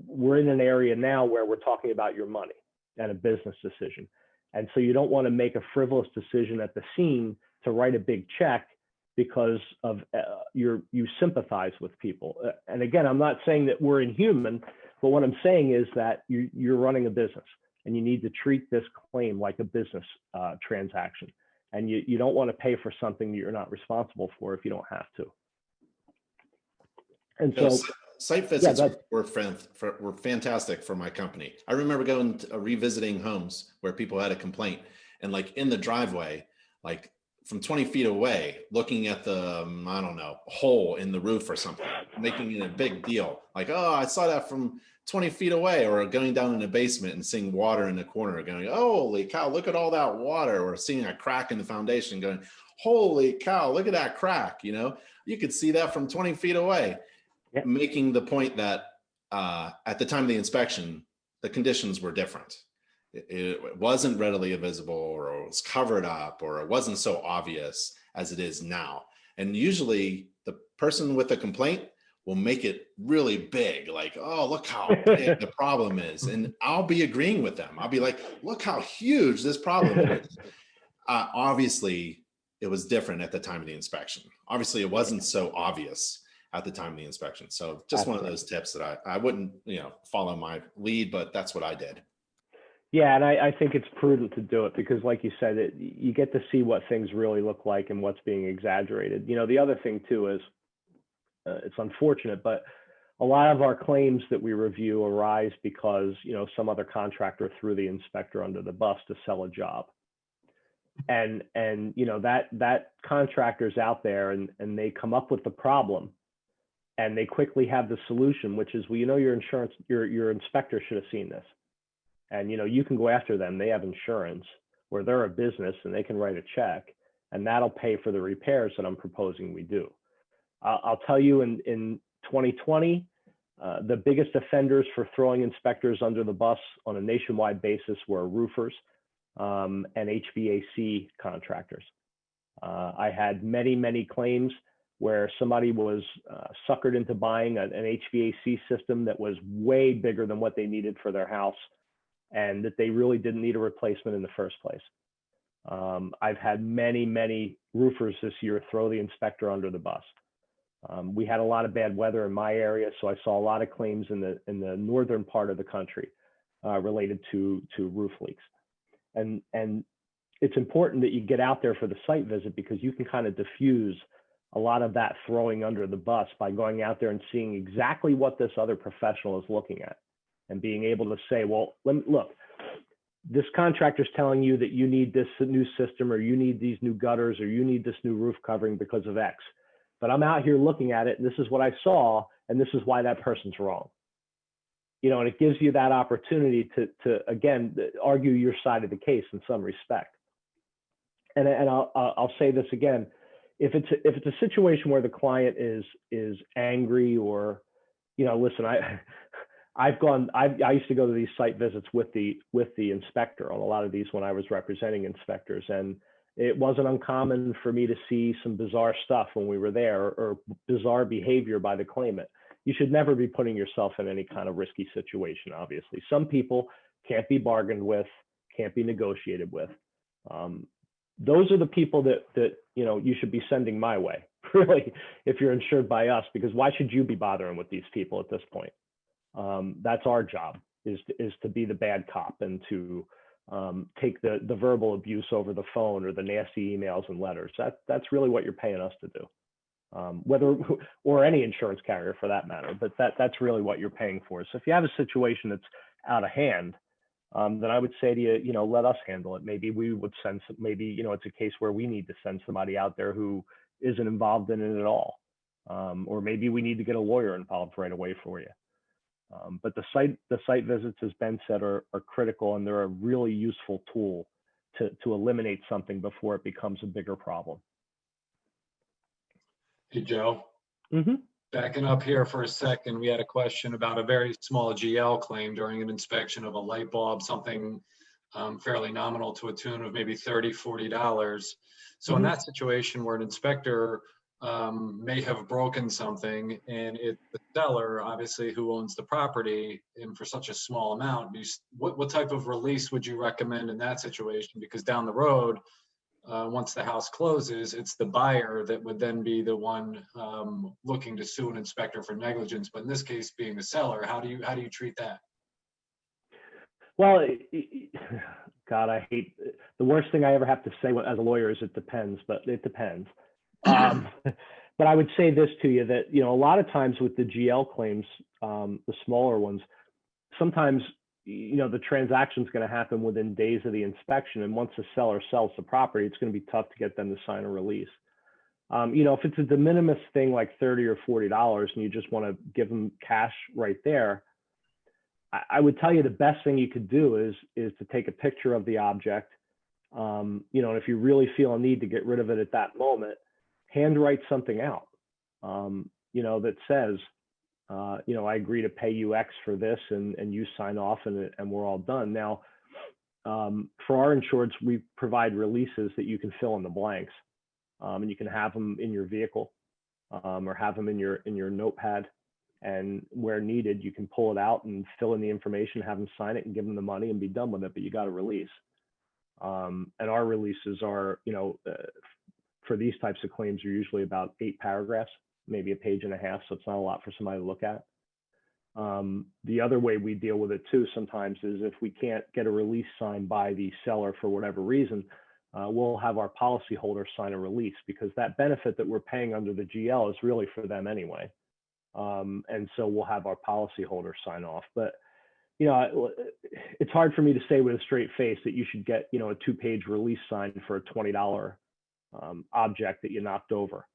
we're in an area now where we're talking about your money and a business decision. And so you don't want to make a frivolous decision at the scene to write a big check because of you sympathize with people. And again, I'm not saying that we're inhuman, but what I'm saying is that you're running a business and you need to treat this claim like a business transaction. And you don't want to pay for something that you're not responsible for if you don't have to. And so site visits were fantastic for my company. I remember going revisiting homes where people had a complaint, and like in the driveway, like from 20 feet away, looking at the, I don't know, hole in the roof or something, making it a big deal. Like, oh, I saw that from 20 feet away, or going down in the basement and seeing water in the corner going, holy cow, look at all that water, or seeing a crack in the foundation going, holy cow, look at that crack. You know, you could see that from 20 feet away, making the point that at the time of the inspection, the conditions were different. It wasn't readily visible, or it was covered up, or it wasn't so obvious as it is now. And usually the person with the complaint will make it really big, like, oh, look how big the problem is. And I'll be agreeing with them. I'll be like, look how huge this problem is. Obviously, it was different at the time of the inspection. Obviously, it wasn't so obvious at the time of the inspection. So just one of those tips that I wouldn't, follow my lead, but that's what I did. Yeah, and I think it's prudent to do it because, like you said, you get to see what things really look like and what's being exaggerated. The other thing too is it's unfortunate, but a lot of our claims that we review arise because some other contractor threw the inspector under the bus to sell a job, and that contractor's out there and they come up with the problem, and they quickly have the solution, which is, well, your inspector should have seen this. And, you can go after them. They have insurance, or they're a business and they can write a check, and that'll pay for the repairs that I'm proposing we do. I'll tell you, in 2020, the biggest offenders for throwing inspectors under the bus on a nationwide basis were roofers and HVAC contractors. I had many, many claims where somebody was suckered into buying an HVAC system that was way bigger than what they needed for their house, and that they really didn't need a replacement in the first place. I've had many, many roofers this year throw the inspector under the bus. We had a lot of bad weather in my area, so I saw a lot of claims in the northern part of the country related to roof leaks. And it's important that you get out there for the site visit, because you can kind of diffuse a lot of that throwing under the bus by going out there and seeing exactly what this other professional is looking at, and being able to say, well, look, this contractor's telling you that you need this new system, or you need these new gutters, or you need this new roof covering because of X. But I'm out here looking at it, and this is what I saw, and this is why that person's wrong. And it gives you that opportunity to again, argue your side of the case in some respect. And I'll say this again, if it's a situation where the client is angry, or, listen, I used to go to these site visits with the inspector on a lot of these when I was representing inspectors, and it wasn't uncommon for me to see some bizarre stuff when we were there, or bizarre behavior by the claimant. You should never be putting yourself in any kind of risky situation. Obviously, some people can't be bargained with, can't be negotiated with. Those are the people that you should be sending my way, really, if you're insured by us, because why should you be bothering with these people at this point? That's our job, is to be the bad cop, and to take the verbal abuse over the phone, or the nasty emails and letters. That's really what you're paying us to do, whether, or any insurance carrier for that matter. But that's really what you're paying for. So if you have a situation that's out of hand, then I would say to you, let us handle it. Maybe we would send maybe it's a case where we need to send somebody out there who isn't involved in it at all, or maybe we need to get a lawyer involved right away for you. But the site visits, as Ben said, are critical, and they're a really useful tool to eliminate something before it becomes a bigger problem. Hey, Joe. Mm-hmm. Backing up here for a second, we had a question about a very small GL claim during an inspection of a light bulb, something fairly nominal to a tune of maybe $30, $40. So in that situation where an inspector may have broken something, and the seller, obviously, who owns the property, and for such a small amount, what type of release would you recommend in that situation? Because down the road, once the house closes, it's the buyer that would then be the one looking to sue an inspector for negligence. But in this case, being the seller, how do you treat that? Well, God, I hate, the worst thing I ever have to say as a lawyer is it depends, but it depends. But I would say this to you, that a lot of times with the GL claims, the smaller ones, sometimes the transaction's going to happen within days of the inspection. And once the seller sells the property, it's going to be tough to get them to sign a release. If it's a de minimis thing like $30 or $40 and you just want to give them cash right there, I would tell you the best thing you could do is to take a picture of the object. And if you really feel a need to get rid of it at that moment, handwrite something out, that says, I agree to pay you X for this, and you sign off, and we're all done. Now, for our insureds, we provide releases that you can fill in the blanks, and you can have them in your vehicle, or have them in your notepad, and where needed, you can pull it out and fill in the information, have them sign it, and give them the money, and be done with it. But you got a release, and our releases are, for these types of claims, are usually about 8 paragraphs, maybe a page and a half, so it's not a lot for somebody to look at. The other way we deal with it too sometimes is if we can't get a release signed by the seller for whatever reason, we'll have our policyholder sign a release, because that benefit that we're paying under the GL is really for them anyway. And so we'll have our policyholder sign off. But it's hard for me to say with a straight face that you should get a 2-page release signed for a $20 object that you knocked over.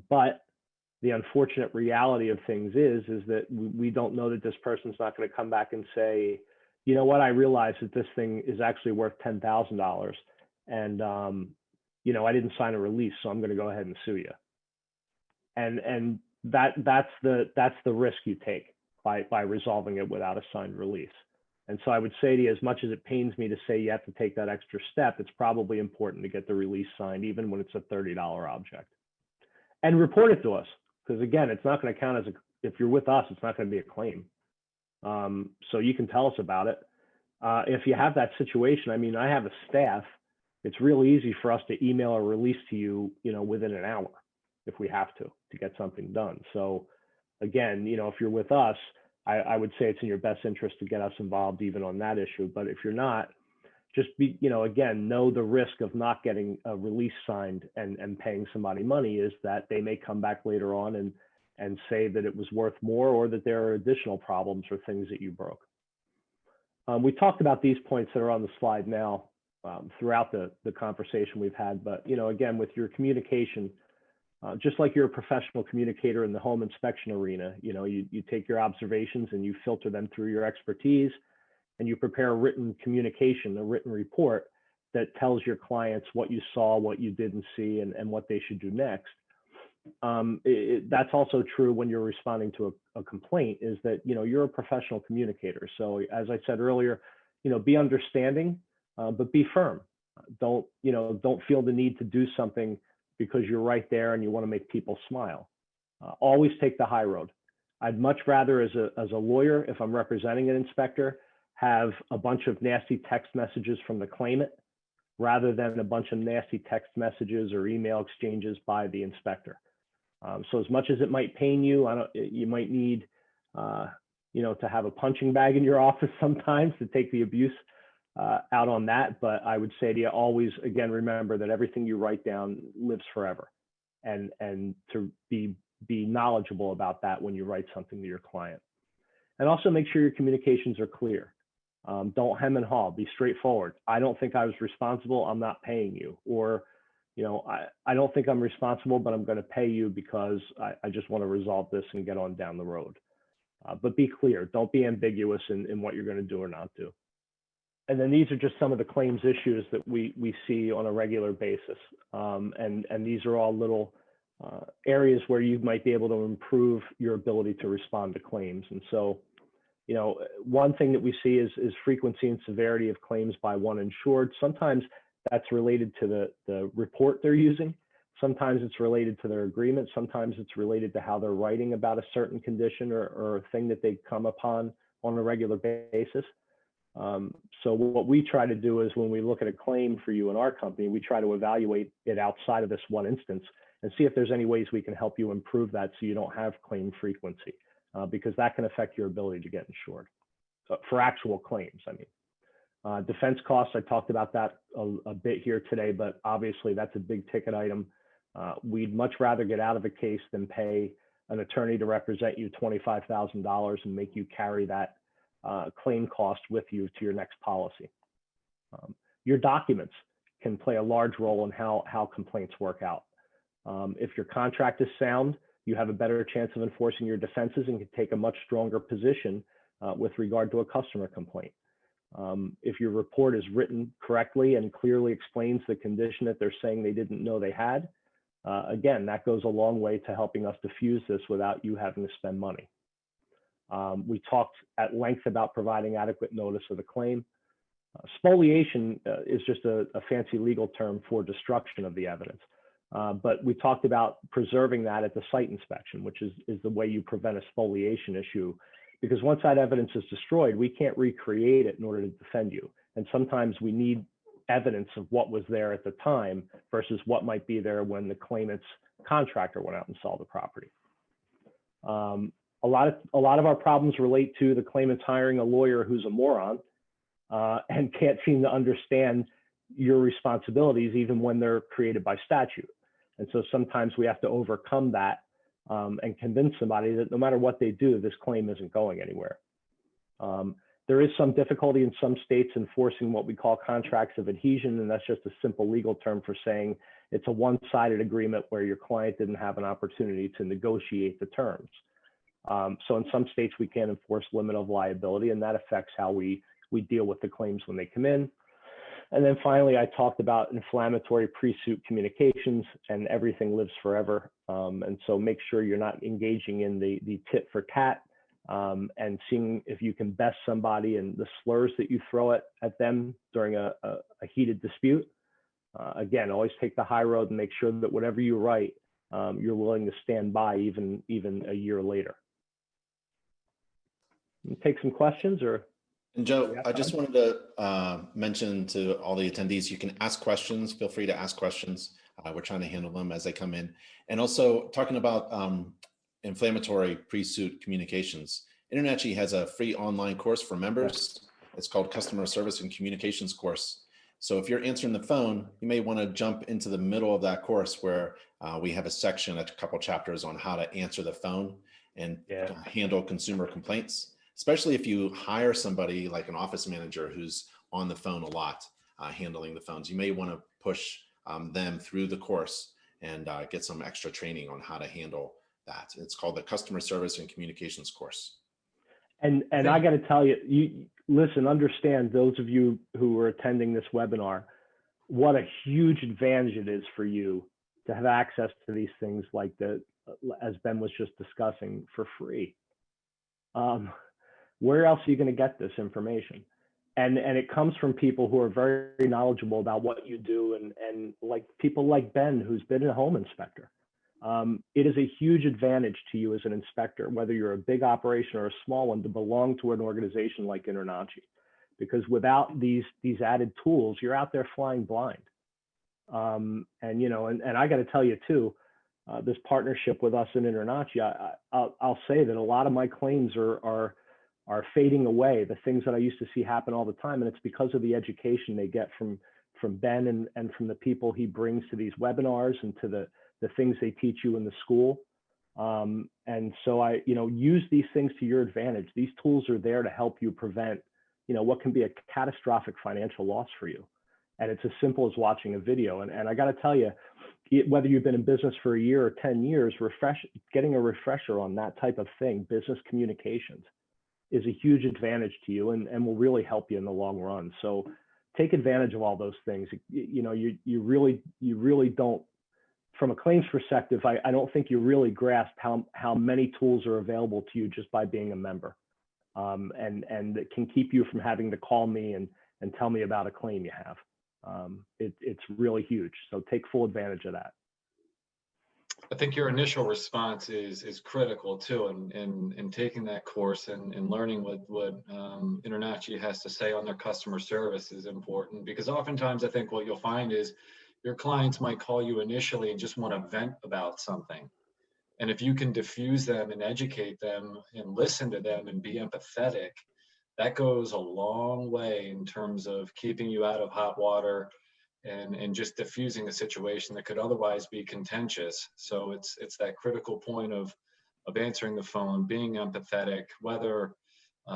But the unfortunate reality of things is that we don't know that this person's not going to come back and say, you know what, I realize that this thing is actually worth $10,000, and I didn't sign a release, so I'm going to go ahead and sue you. And that's the risk you take by resolving it without a signed release. And so I would say to you, as much as it pains me to say you have to take that extra step, it's probably important to get the release signed, even when it's a $30 object. And report it to us, because again, it's not going to count as if you're with us, it's not going to be a claim. So you can tell us about it. If you have that situation, I have a staff, it's real easy for us to email a release to you, within an hour if we have to get something done. So again, if you're with us, I would say it's in your best interest to get us involved even on that issue. But if you're not, just be, again, know the risk of not getting a release signed and paying somebody money is that they may come back later on and say that it was worth more, or that there are additional problems or things that you broke. We talked about these points that are on the slide now throughout the conversation we've had. But, again, with your communication, just like you're a professional communicator in the home inspection arena, you take your observations and you filter them through your expertise, and you prepare a written communication, a written report that tells your clients what you saw, what you didn't see, and what they should do next. That's also true when you're responding to a complaint, is that, you're a professional communicator. So as I said earlier, be understanding, but be firm. Don't feel the need to do something because you're right there and you want to make people smile. Always take the high road. I'd much rather, as a lawyer, if I'm representing an inspector, have a bunch of nasty text messages from the claimant rather than a bunch of nasty text messages or email exchanges by the inspector. So as much as it might pain you, you might need, to have a punching bag in your office sometimes to take the abuse out on that. But I would say to you, always, again, remember that everything you write down lives forever, and to be knowledgeable about that when you write something to your client. And also make sure your communications are clear. Don't hem and haw, be straightforward. I don't think I was responsible, I'm not paying you. Or, I don't think I'm responsible, but I'm going to pay you because I just want to resolve this and get on down the road. But be clear, don't be ambiguous in what you're going to do or not do. And then these are just some of the claims issues that we see on a regular basis. And these are all little areas where you might be able to improve your ability to respond to claims. And so, one thing that we see is frequency and severity of claims by one insured. Sometimes that's related to the report they're using. Sometimes it's related to their agreement. Sometimes it's related to how they're writing about a certain condition or a thing that they come upon on a regular basis. So what we try to do is, when we look at a claim for you in our company, we try to evaluate it outside of this one instance and see if there's any ways we can help you improve that so you don't have claim frequency, because that can affect your ability to get insured for actual claims. Defense costs, I talked about that a bit here today, but obviously that's a big ticket item. We'd much rather get out of a case than pay an attorney to represent you $25,000 and make you carry that claim cost with you to your next policy. Your documents can play a large role in how complaints work out. If your contract is sound, you have a better chance of enforcing your defenses and can take a much stronger position with regard to a customer complaint. If your report is written correctly and clearly explains the condition that they're saying they didn't know they had, again, that goes a long way to helping us diffuse this without you having to spend money. We talked at length about providing adequate notice of the claim. Spoliation is just a fancy legal term for destruction of the evidence. But we talked about preserving that at the site inspection, which is the way you prevent a spoliation issue. Because once that evidence is destroyed, we can't recreate it in order to defend you. And sometimes we need evidence of what was there at the time versus what might be there when the claimant's contractor went out and saw the property. A lot of our problems relate to the claimants hiring a lawyer who's a moron and can't seem to understand your responsibilities even when they're created by statute. And so sometimes we have to overcome that and convince somebody that no matter what they do, this claim isn't going anywhere. There is some difficulty in some states enforcing what we call contracts of adhesion, and that's just a simple legal term for saying it's a one-sided agreement where your client didn't have an opportunity to negotiate the terms. So in some states, we can't enforce limit of liability, and that affects how we deal with the claims when they come in. And then finally, I talked about inflammatory pre-suit communications, and everything lives forever. And so make sure you're not engaging in the tit for tat and seeing if you can best somebody and the slurs that you throw at them during a heated dispute. Again, always take the high road and make sure that whatever you write, you're willing to stand by even a year later. Take some questions or? And Joe, I just wanted to mention to all the attendees, you can ask questions. Feel free to ask questions. We're trying to handle them as they come in. And also talking about inflammatory pre-suit communications. InterNACHI has a free online course for members. It's called Customer Service and Communications Course. So if you're answering the phone, you may want to jump into the middle of that course where we have a section, a couple chapters on how to answer the phone and handle consumer complaints. Especially if you hire somebody like an office manager who's on the phone a lot, handling the phones, you may want to push them through the course and get some extra training on how to handle that. It's called the Customer Service and Communications course. And I got to tell you, listen, understand those of you who are attending this webinar, what a huge advantage it is for you to have access to these things like as Ben was just discussing, for free. Where else are you going to get this information? And it comes from people who are very knowledgeable about what you do, and like people like Ben, who's been a home inspector. It is a huge advantage to you as an inspector, whether you're a big operation or a small one, to belong to an organization like InterNACHI, because without these added tools, you're out there flying blind. And I got to tell you too, this partnership with us in InterNACHI, I'll say that a lot of my claims are fading away, the things that I used to see happen all the time. And it's because of the education they get from Ben and from the people he brings to these webinars and to the things they teach you in the school. And so use these things to your advantage. These tools are there to help you prevent, what can be a catastrophic financial loss for you. And it's as simple as watching a video. And I got to tell you, whether you've been in business for a year or 10 years, getting a refresher on that type of thing, business communications, is a huge advantage to you and will really help you in the long run. So take advantage of all those things. You really don't, from a claims perspective, I don't think you really grasp how many tools are available to you just by being a member. And it can keep you from having to call me and tell me about a claim you have. It's really huge. So take full advantage of that. I think your initial response is critical too, and taking that course and learning what InterNACHI has to say on their customer service is important, because oftentimes I think what you'll find is your clients might call you initially and just want to vent about something. And if you can diffuse them and educate them and listen to them and be empathetic, that goes a long way in terms of keeping you out of hot water and just diffusing a situation that could otherwise be contentious. So it's that critical point of answering the phone, being empathetic, whether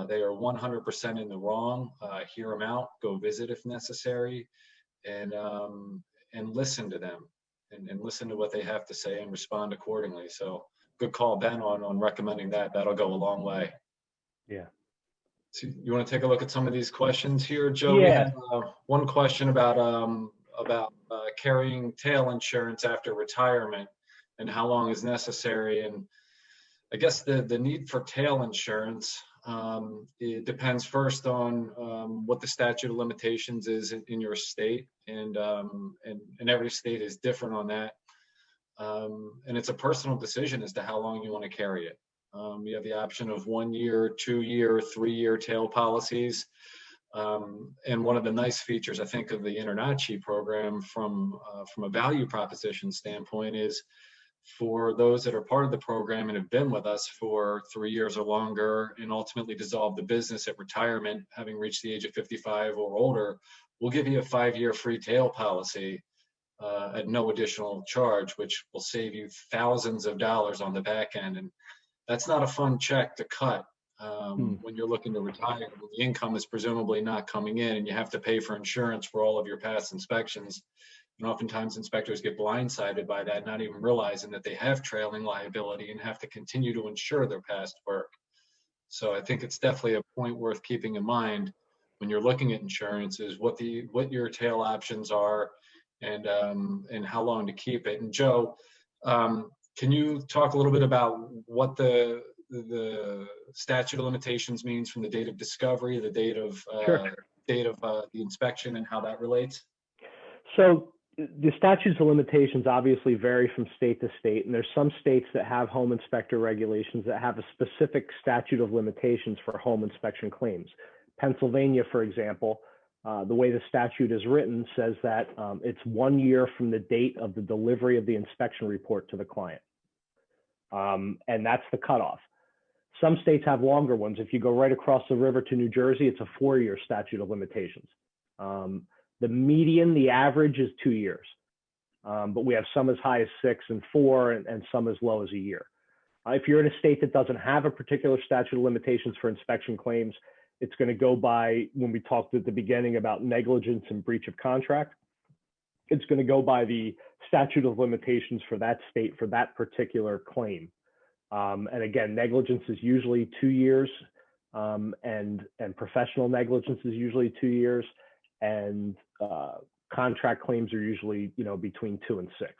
They are 100% in the wrong. Hear them out, go visit if necessary, and listen to them and listen to what they have to say and respond accordingly. So good call, Ben, on recommending that. That'll go a long way. Yeah. So you want to take a look at some of these questions here, Joe? Yeah. We had one question about carrying tail insurance after retirement and how long is necessary. And I guess the need for tail insurance, it depends first on what the statute of limitations is in your state, and every state is different on that. And it's a personal decision as to how long you want to carry it. You have the option of 1 year, 2 year, 3 year tail policies. And one of the nice features, I think, of the InterNACHI program from a value proposition standpoint is for those that are part of the program and have been with us for 3 years or longer and ultimately dissolve the business at retirement, having reached the age of 55 or older, we'll give you a 5-year free tail policy at no additional charge, which will save you thousands of dollars on the back end. And that's not a fun check to cut when you're looking to retire, when the income is presumably not coming in and you have to pay for insurance for all of your past inspections. And oftentimes inspectors get blindsided by that, not even realizing that they have trailing liability and have to continue to insure their past work. So I think it's definitely a point worth keeping in mind when you're looking at insurance is what your tail options are and how long to keep it. And Joe, can you talk a little bit about what the statute of limitations means from the date of discovery, the date of the inspection, and how that relates? So the statutes of limitations obviously vary from state to state, and there's some states that have home inspector regulations that have a specific statute of limitations for home inspection claims. Pennsylvania, for example, the way the statute is written says that it's 1 year from the date of the delivery of the inspection report to the client. And that's the cutoff. Some states have longer ones. If you go right across the river to New Jersey, it's a 4-year statute of limitations. The median, the average is 2 years. But we have some as high as 6 and 4 and some as low as a year. If you're in a state that doesn't have a particular statute of limitations for inspection claims, it's going to go by, when we talked at the beginning about negligence and breach of contract, it's going to go by the statute of limitations for that state for that particular claim. And again, negligence is usually 2 years, and professional negligence is usually 2 years, and contract claims are usually, between 2 and 6.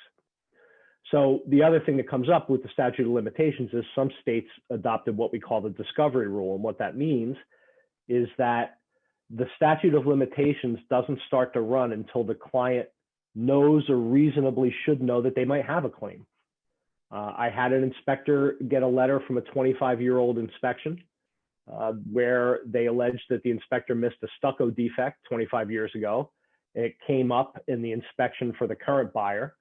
So the other thing that comes up with the statute of limitations is some states adopted what we call the discovery rule. And what that means is that the statute of limitations doesn't start to run until the client knows or reasonably should know that they might have a claim. I had an inspector get a letter from a 25-year-old inspection where they alleged that the inspector missed a stucco defect 25 years ago. It came up in the inspection for the current buyer,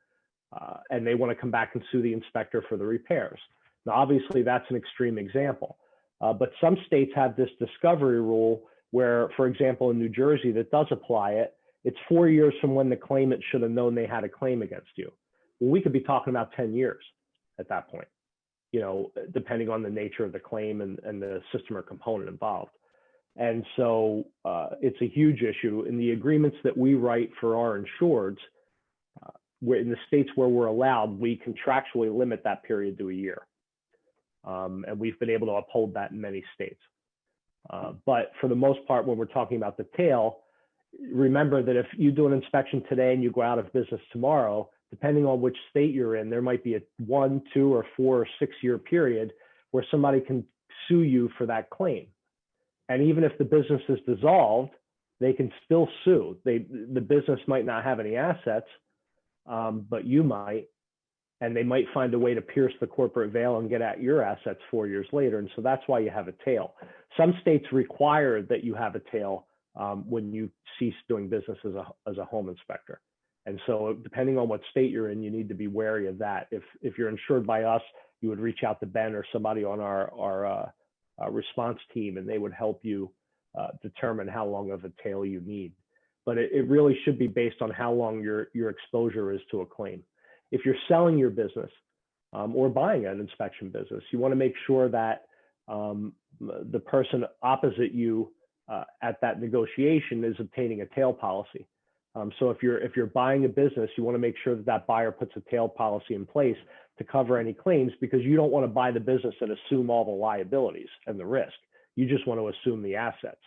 and they want to come back and sue the inspector for the repairs. Now, obviously, that's an extreme example. But some states have this discovery rule where, for example, in New Jersey that does apply it, it's 4 years from when the claimant should have known they had a claim against you. Well, we could be talking about 10 years at that point, depending on the nature of the claim and the system or component involved. And so it's a huge issue. In the agreements that we write for our insureds, in the states where we're allowed, we contractually limit that period to a year. And we've been able to uphold that in many states. But for the most part, when we're talking about the tail, remember that if you do an inspection today and you go out of business tomorrow, depending on which state you're in, there might be a 1, 2, or 4 or 6 year period where somebody can sue you for that claim. And even if the business is dissolved, they can still sue. The business might not have any assets, but you might, and they might find a way to pierce the corporate veil and get at your assets 4 years later. And so that's why you have a tail. Some states require that you have a tail when you cease doing business as a home inspector. And so depending on what state you're in, you need to be wary of that. If you're insured by us, you would reach out to Ben or somebody on our response team, and they would help you determine how long of a tail you need. But it really should be based on how long your exposure is to a claim. If you're selling your business or buying an inspection business, you want to make sure that the person opposite you at that negotiation is obtaining a tail policy. So if you're buying a business, you want to make sure that that buyer puts a tail policy in place to cover any claims, because you don't want to buy the business and assume all the liabilities and the risk. You just want to assume the assets.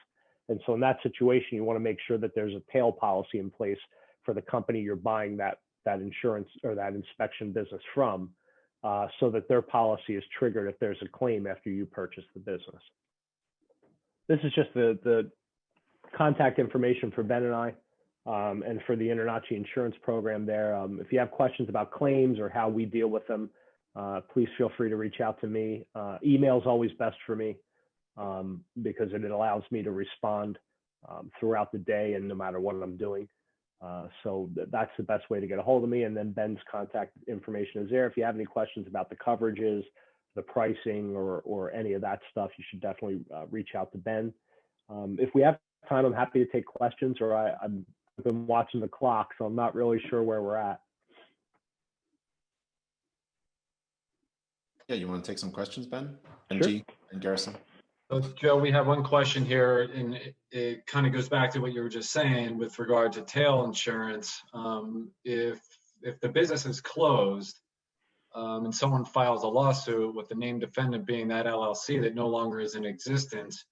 And so in that situation, you want to make sure that there's a tail policy in place for the company you're buying that insurance or that inspection business from, so that their policy is triggered if there's a claim after you purchase the business. This is just the contact information for Ben and I, and for the InterNACHI insurance program there. If you have questions about claims or how we deal with them, please feel free to reach out to me. Email is always best for me, because it allows me to respond throughout the day and no matter what I'm doing. So that's the best way to get a hold of me. And then Ben's contact information is there. If you have any questions about the coverages, the pricing, or any of that stuff, you should definitely reach out to Ben. If we have time, I'm happy to take questions, or I've been watching the clock, so I'm not really sure where we're at. Yeah, you want to take some questions, Ben? Sure. NG and Garrison. So Joe, we have one question here, and it kind of goes back to what you were just saying with regard to tail insurance. If the business is closed, and someone files a lawsuit with the named defendant being that LLC that no longer is in existence,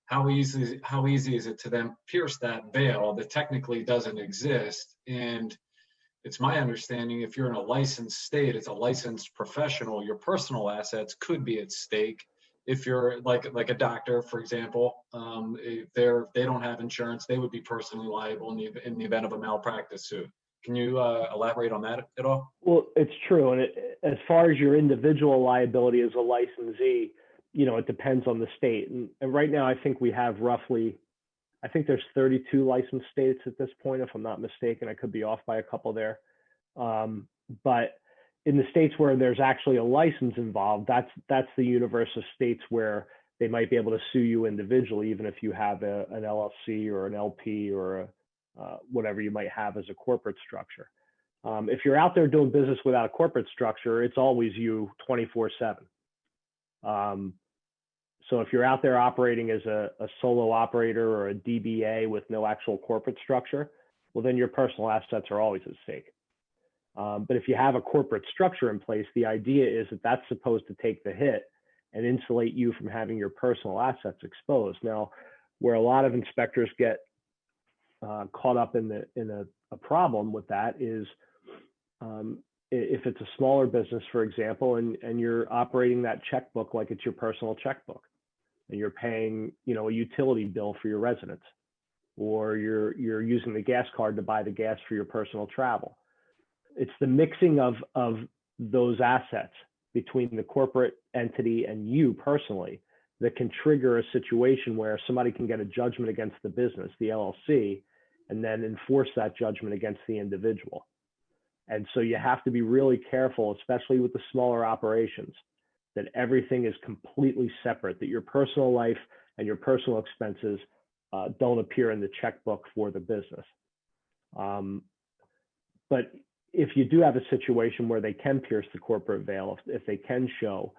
how easy is it to then pierce that veil that technically doesn't exist? And it's my understanding, if you're in a licensed state, it's a licensed professional, your personal assets could be at stake. If you're like a doctor, for example, if they don't have insurance, they would be personally liable in the event of a malpractice suit. Can you elaborate on that at all? Well, it's true. And as far as your individual liability as a licensee, it depends on the state. And right now, I think we have roughly, I think there's 32 licensed states at this point, if I'm not mistaken. I could be off by a couple there. But in the states where there's actually a license involved, that's the universe of states where they might be able to sue you individually, even if you have an LLC or an LP or whatever you might have as a corporate structure. If you're out there doing business without a corporate structure, it's always you 24/7. So if you're out there operating as a solo operator or a DBA with no actual corporate structure, well, then your personal assets are always at stake. But if you have a corporate structure in place, the idea is that that's supposed to take the hit and insulate you from having your personal assets exposed. Now, where a lot of inspectors get caught up in a problem with that is if it's a smaller business, for example, and you're operating that checkbook like it's your personal checkbook, and you're paying, a utility bill for your residence, or you're using the gas card to buy the gas for your personal travel. It's the mixing of those assets between the corporate entity and you personally that can trigger a situation where somebody can get a judgment against the business, the LLC, and then enforce that judgment against the individual. And so you have to be really careful, especially with the smaller operations, that everything is completely separate, that your personal life and your personal expenses don't appear in the checkbook for the business. But if you do have a situation where they can pierce the corporate veil, if they can show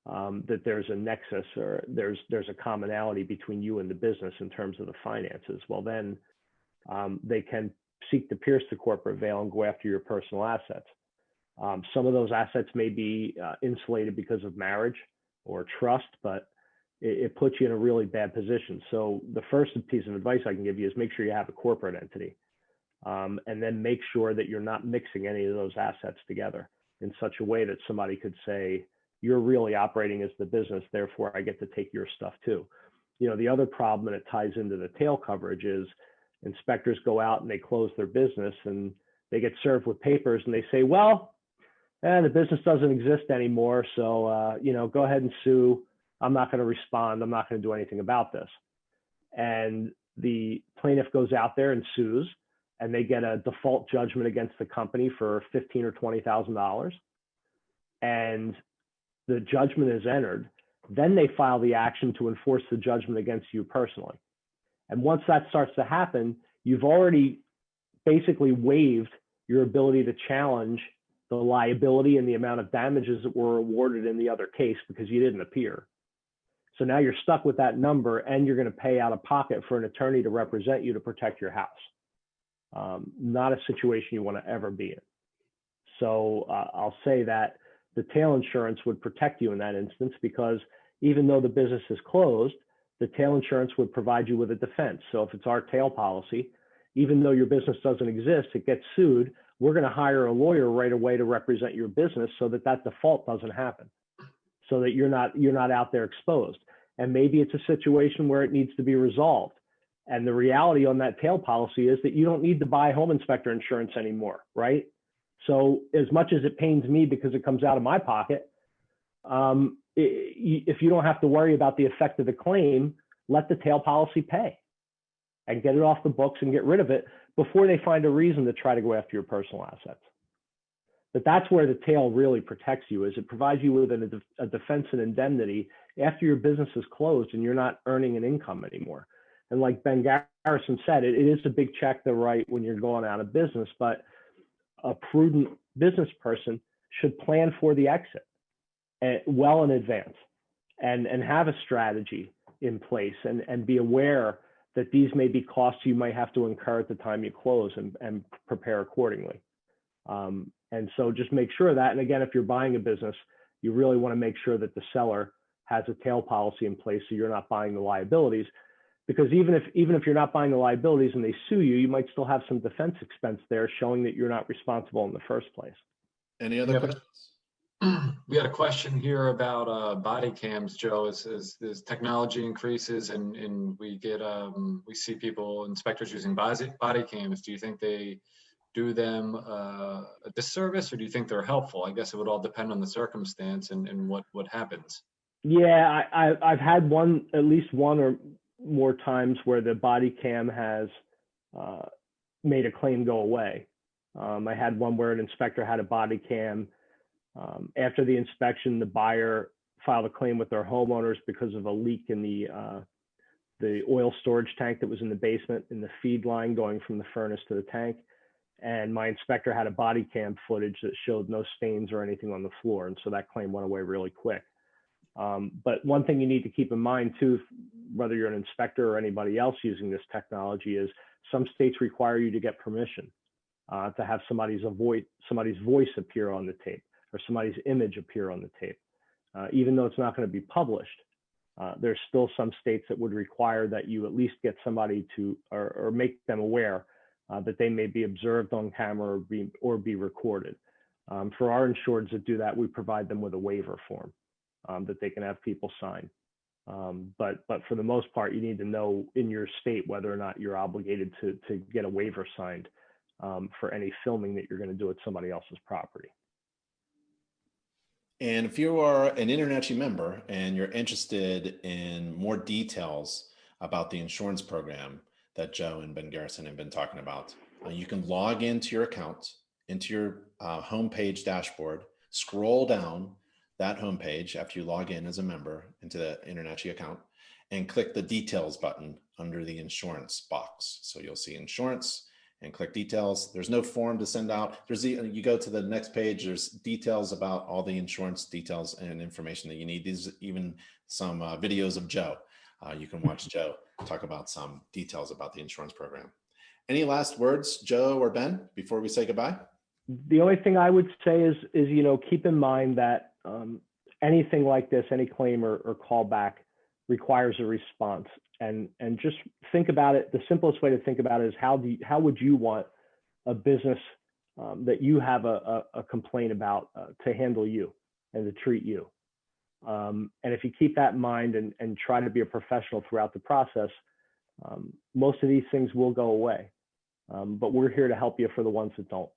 that there's a nexus or there's a commonality between you and the business in terms of the finances, well, then they can seek to pierce the corporate veil and go after your personal assets. Some of those assets may be insulated because of marriage or trust, but it puts you in a really bad position. So the first piece of advice I can give you is make sure you have a corporate entity, and then make sure that you're not mixing any of those assets together in such a way that somebody could say, you're really operating as the business, therefore I get to take your stuff too. The other problem, and it ties into the tail coverage, is inspectors go out and they close their business and they get served with papers and they say, well, the business doesn't exist anymore. So, go ahead and sue. I'm not going to respond. I'm not going to do anything about this. And the plaintiff goes out there and sues, and they get a default judgment against the company for $15,000 or $20,000. And the judgment is entered. Then they file the action to enforce the judgment against you personally. And once that starts to happen, you've already basically waived your ability to challenge the liability and the amount of damages that were awarded in the other case because you didn't appear. So now you're stuck with that number, and you're going to pay out of pocket for an attorney to represent you to protect your house. Not a situation you want to ever be in. So I'll say that the tail insurance would protect you in that instance, because even though the business is closed, the tail insurance would provide you with a defense. So if it's our tail policy, even though your business doesn't exist, it gets sued, we're going to hire a lawyer right away to represent your business so that that default doesn't happen, so that you're not out there exposed. And maybe it's a situation where it needs to be resolved. And the reality on that tail policy is that you don't need to buy home inspector insurance anymore, right? So as much as it pains me because it comes out of my pocket, if you don't have to worry about the effect of the claim, let the tail policy pay and get it off the books and get rid of it before they find a reason to try to go after your personal assets. But that's where the tail really protects you, is it provides you with a defense and indemnity after your business is closed and you're not earning an income anymore. And like Ben Garrison said, it is a big check to write when you're going out of business, but a prudent business person should plan for the exit well in advance and have a strategy in place and be aware that these may be costs you might have to incur at the time you close, and prepare accordingly. And so just make sure of that. And again, if you're buying a business, you really want to make sure that the seller has a tail policy in place so you're not buying the liabilities. Because even if you're not buying the liabilities and they sue you, you might still have some defense expense there showing that you're not responsible in the first place. Any other questions? We got a question here about body cams, Joe. As technology increases and we get we see people, inspectors using body cams, do you think they do them a disservice, or do you think they're helpful? I guess it would all depend on the circumstance and what happens. Yeah, I've had at least one or more times where the body cam has made a claim go away. I had one where an inspector had a body cam. After the inspection, the buyer filed a claim with their homeowners because of a leak in the oil storage tank that was in the basement, in the feed line going from the furnace to the tank. And my inspector had a body cam footage that showed no stains or anything on the floor. And so that claim went away really quick. But one thing you need to keep in mind too, whether you're an inspector or anybody else using this technology, is some states require you to get permission to have somebody's voice appear on the tape, or somebody's image appear on the tape. Even though it's not going to be published, there's still some states that would require that you at least get somebody to, or make them aware that they may be observed on camera or be recorded. For our insureds that do that, we provide them with a waiver form that they can have people sign. But for the most part, you need to know in your state whether or not you're obligated to get a waiver signed for any filming that you're going to do at somebody else's property. And if you are an InterNACHI member and you're interested in more details about the insurance program that Joe and Ben Garrison have been talking about, you can log into your account, into your homepage dashboard, scroll down that homepage after you log in as a member into the InterNACHI account, and click the details button under the insurance box. So you'll see insurance and click details. There's no form to send out. You go to the next page, there's details about all the insurance details and information that you need. These even some videos of Joe. You can watch Joe talk about some details about the insurance program. Any last words, Joe or Ben, before we say goodbye? The only thing I would say is keep in mind that anything like this, any claim or callback, requires a response. And just think about it. The simplest way to think about it is how would you want a business that you have a complaint about to handle you and to treat you? And if you keep that in mind and try to be a professional throughout the process, most of these things will go away. But we're here to help you for the ones that don't.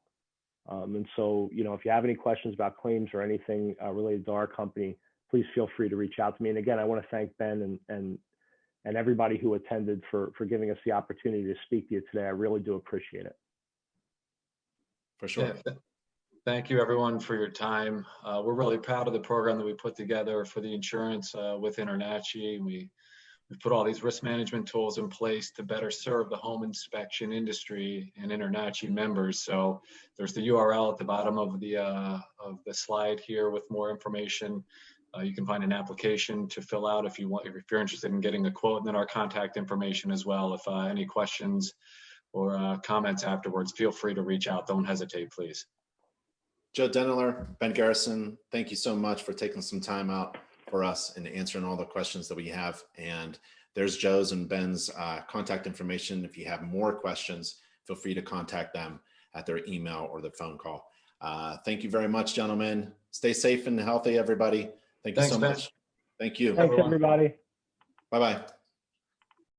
And so, if you have any questions about claims or anything related to our company, please feel free to reach out to me. And again, I want to thank Ben and everybody who attended for giving us the opportunity to speak to you today. I really do appreciate it. For sure. Yeah, thank you everyone for your time. We're really proud of the program that we put together for the insurance with InterNACHI. We've put all these risk management tools in place to better serve the home inspection industry and InterNACHI members. So there's the URL at the bottom of the slide here with more information. You can find an application to fill out if you're interested in getting a quote, and then our contact information as well. If any questions or comments afterwards, feel free to reach out. Don't hesitate, please. Joe Denneler, Ben Garrison, thank you so much for taking some time out for us and answering all the questions that we have. And there's Joe's and Ben's contact information. If you have more questions, feel free to contact them at their email or their phone call. Thank you very much, gentlemen. Stay safe and healthy, everybody. Thank you so much. Thank you. Thanks, everybody. Bye-bye.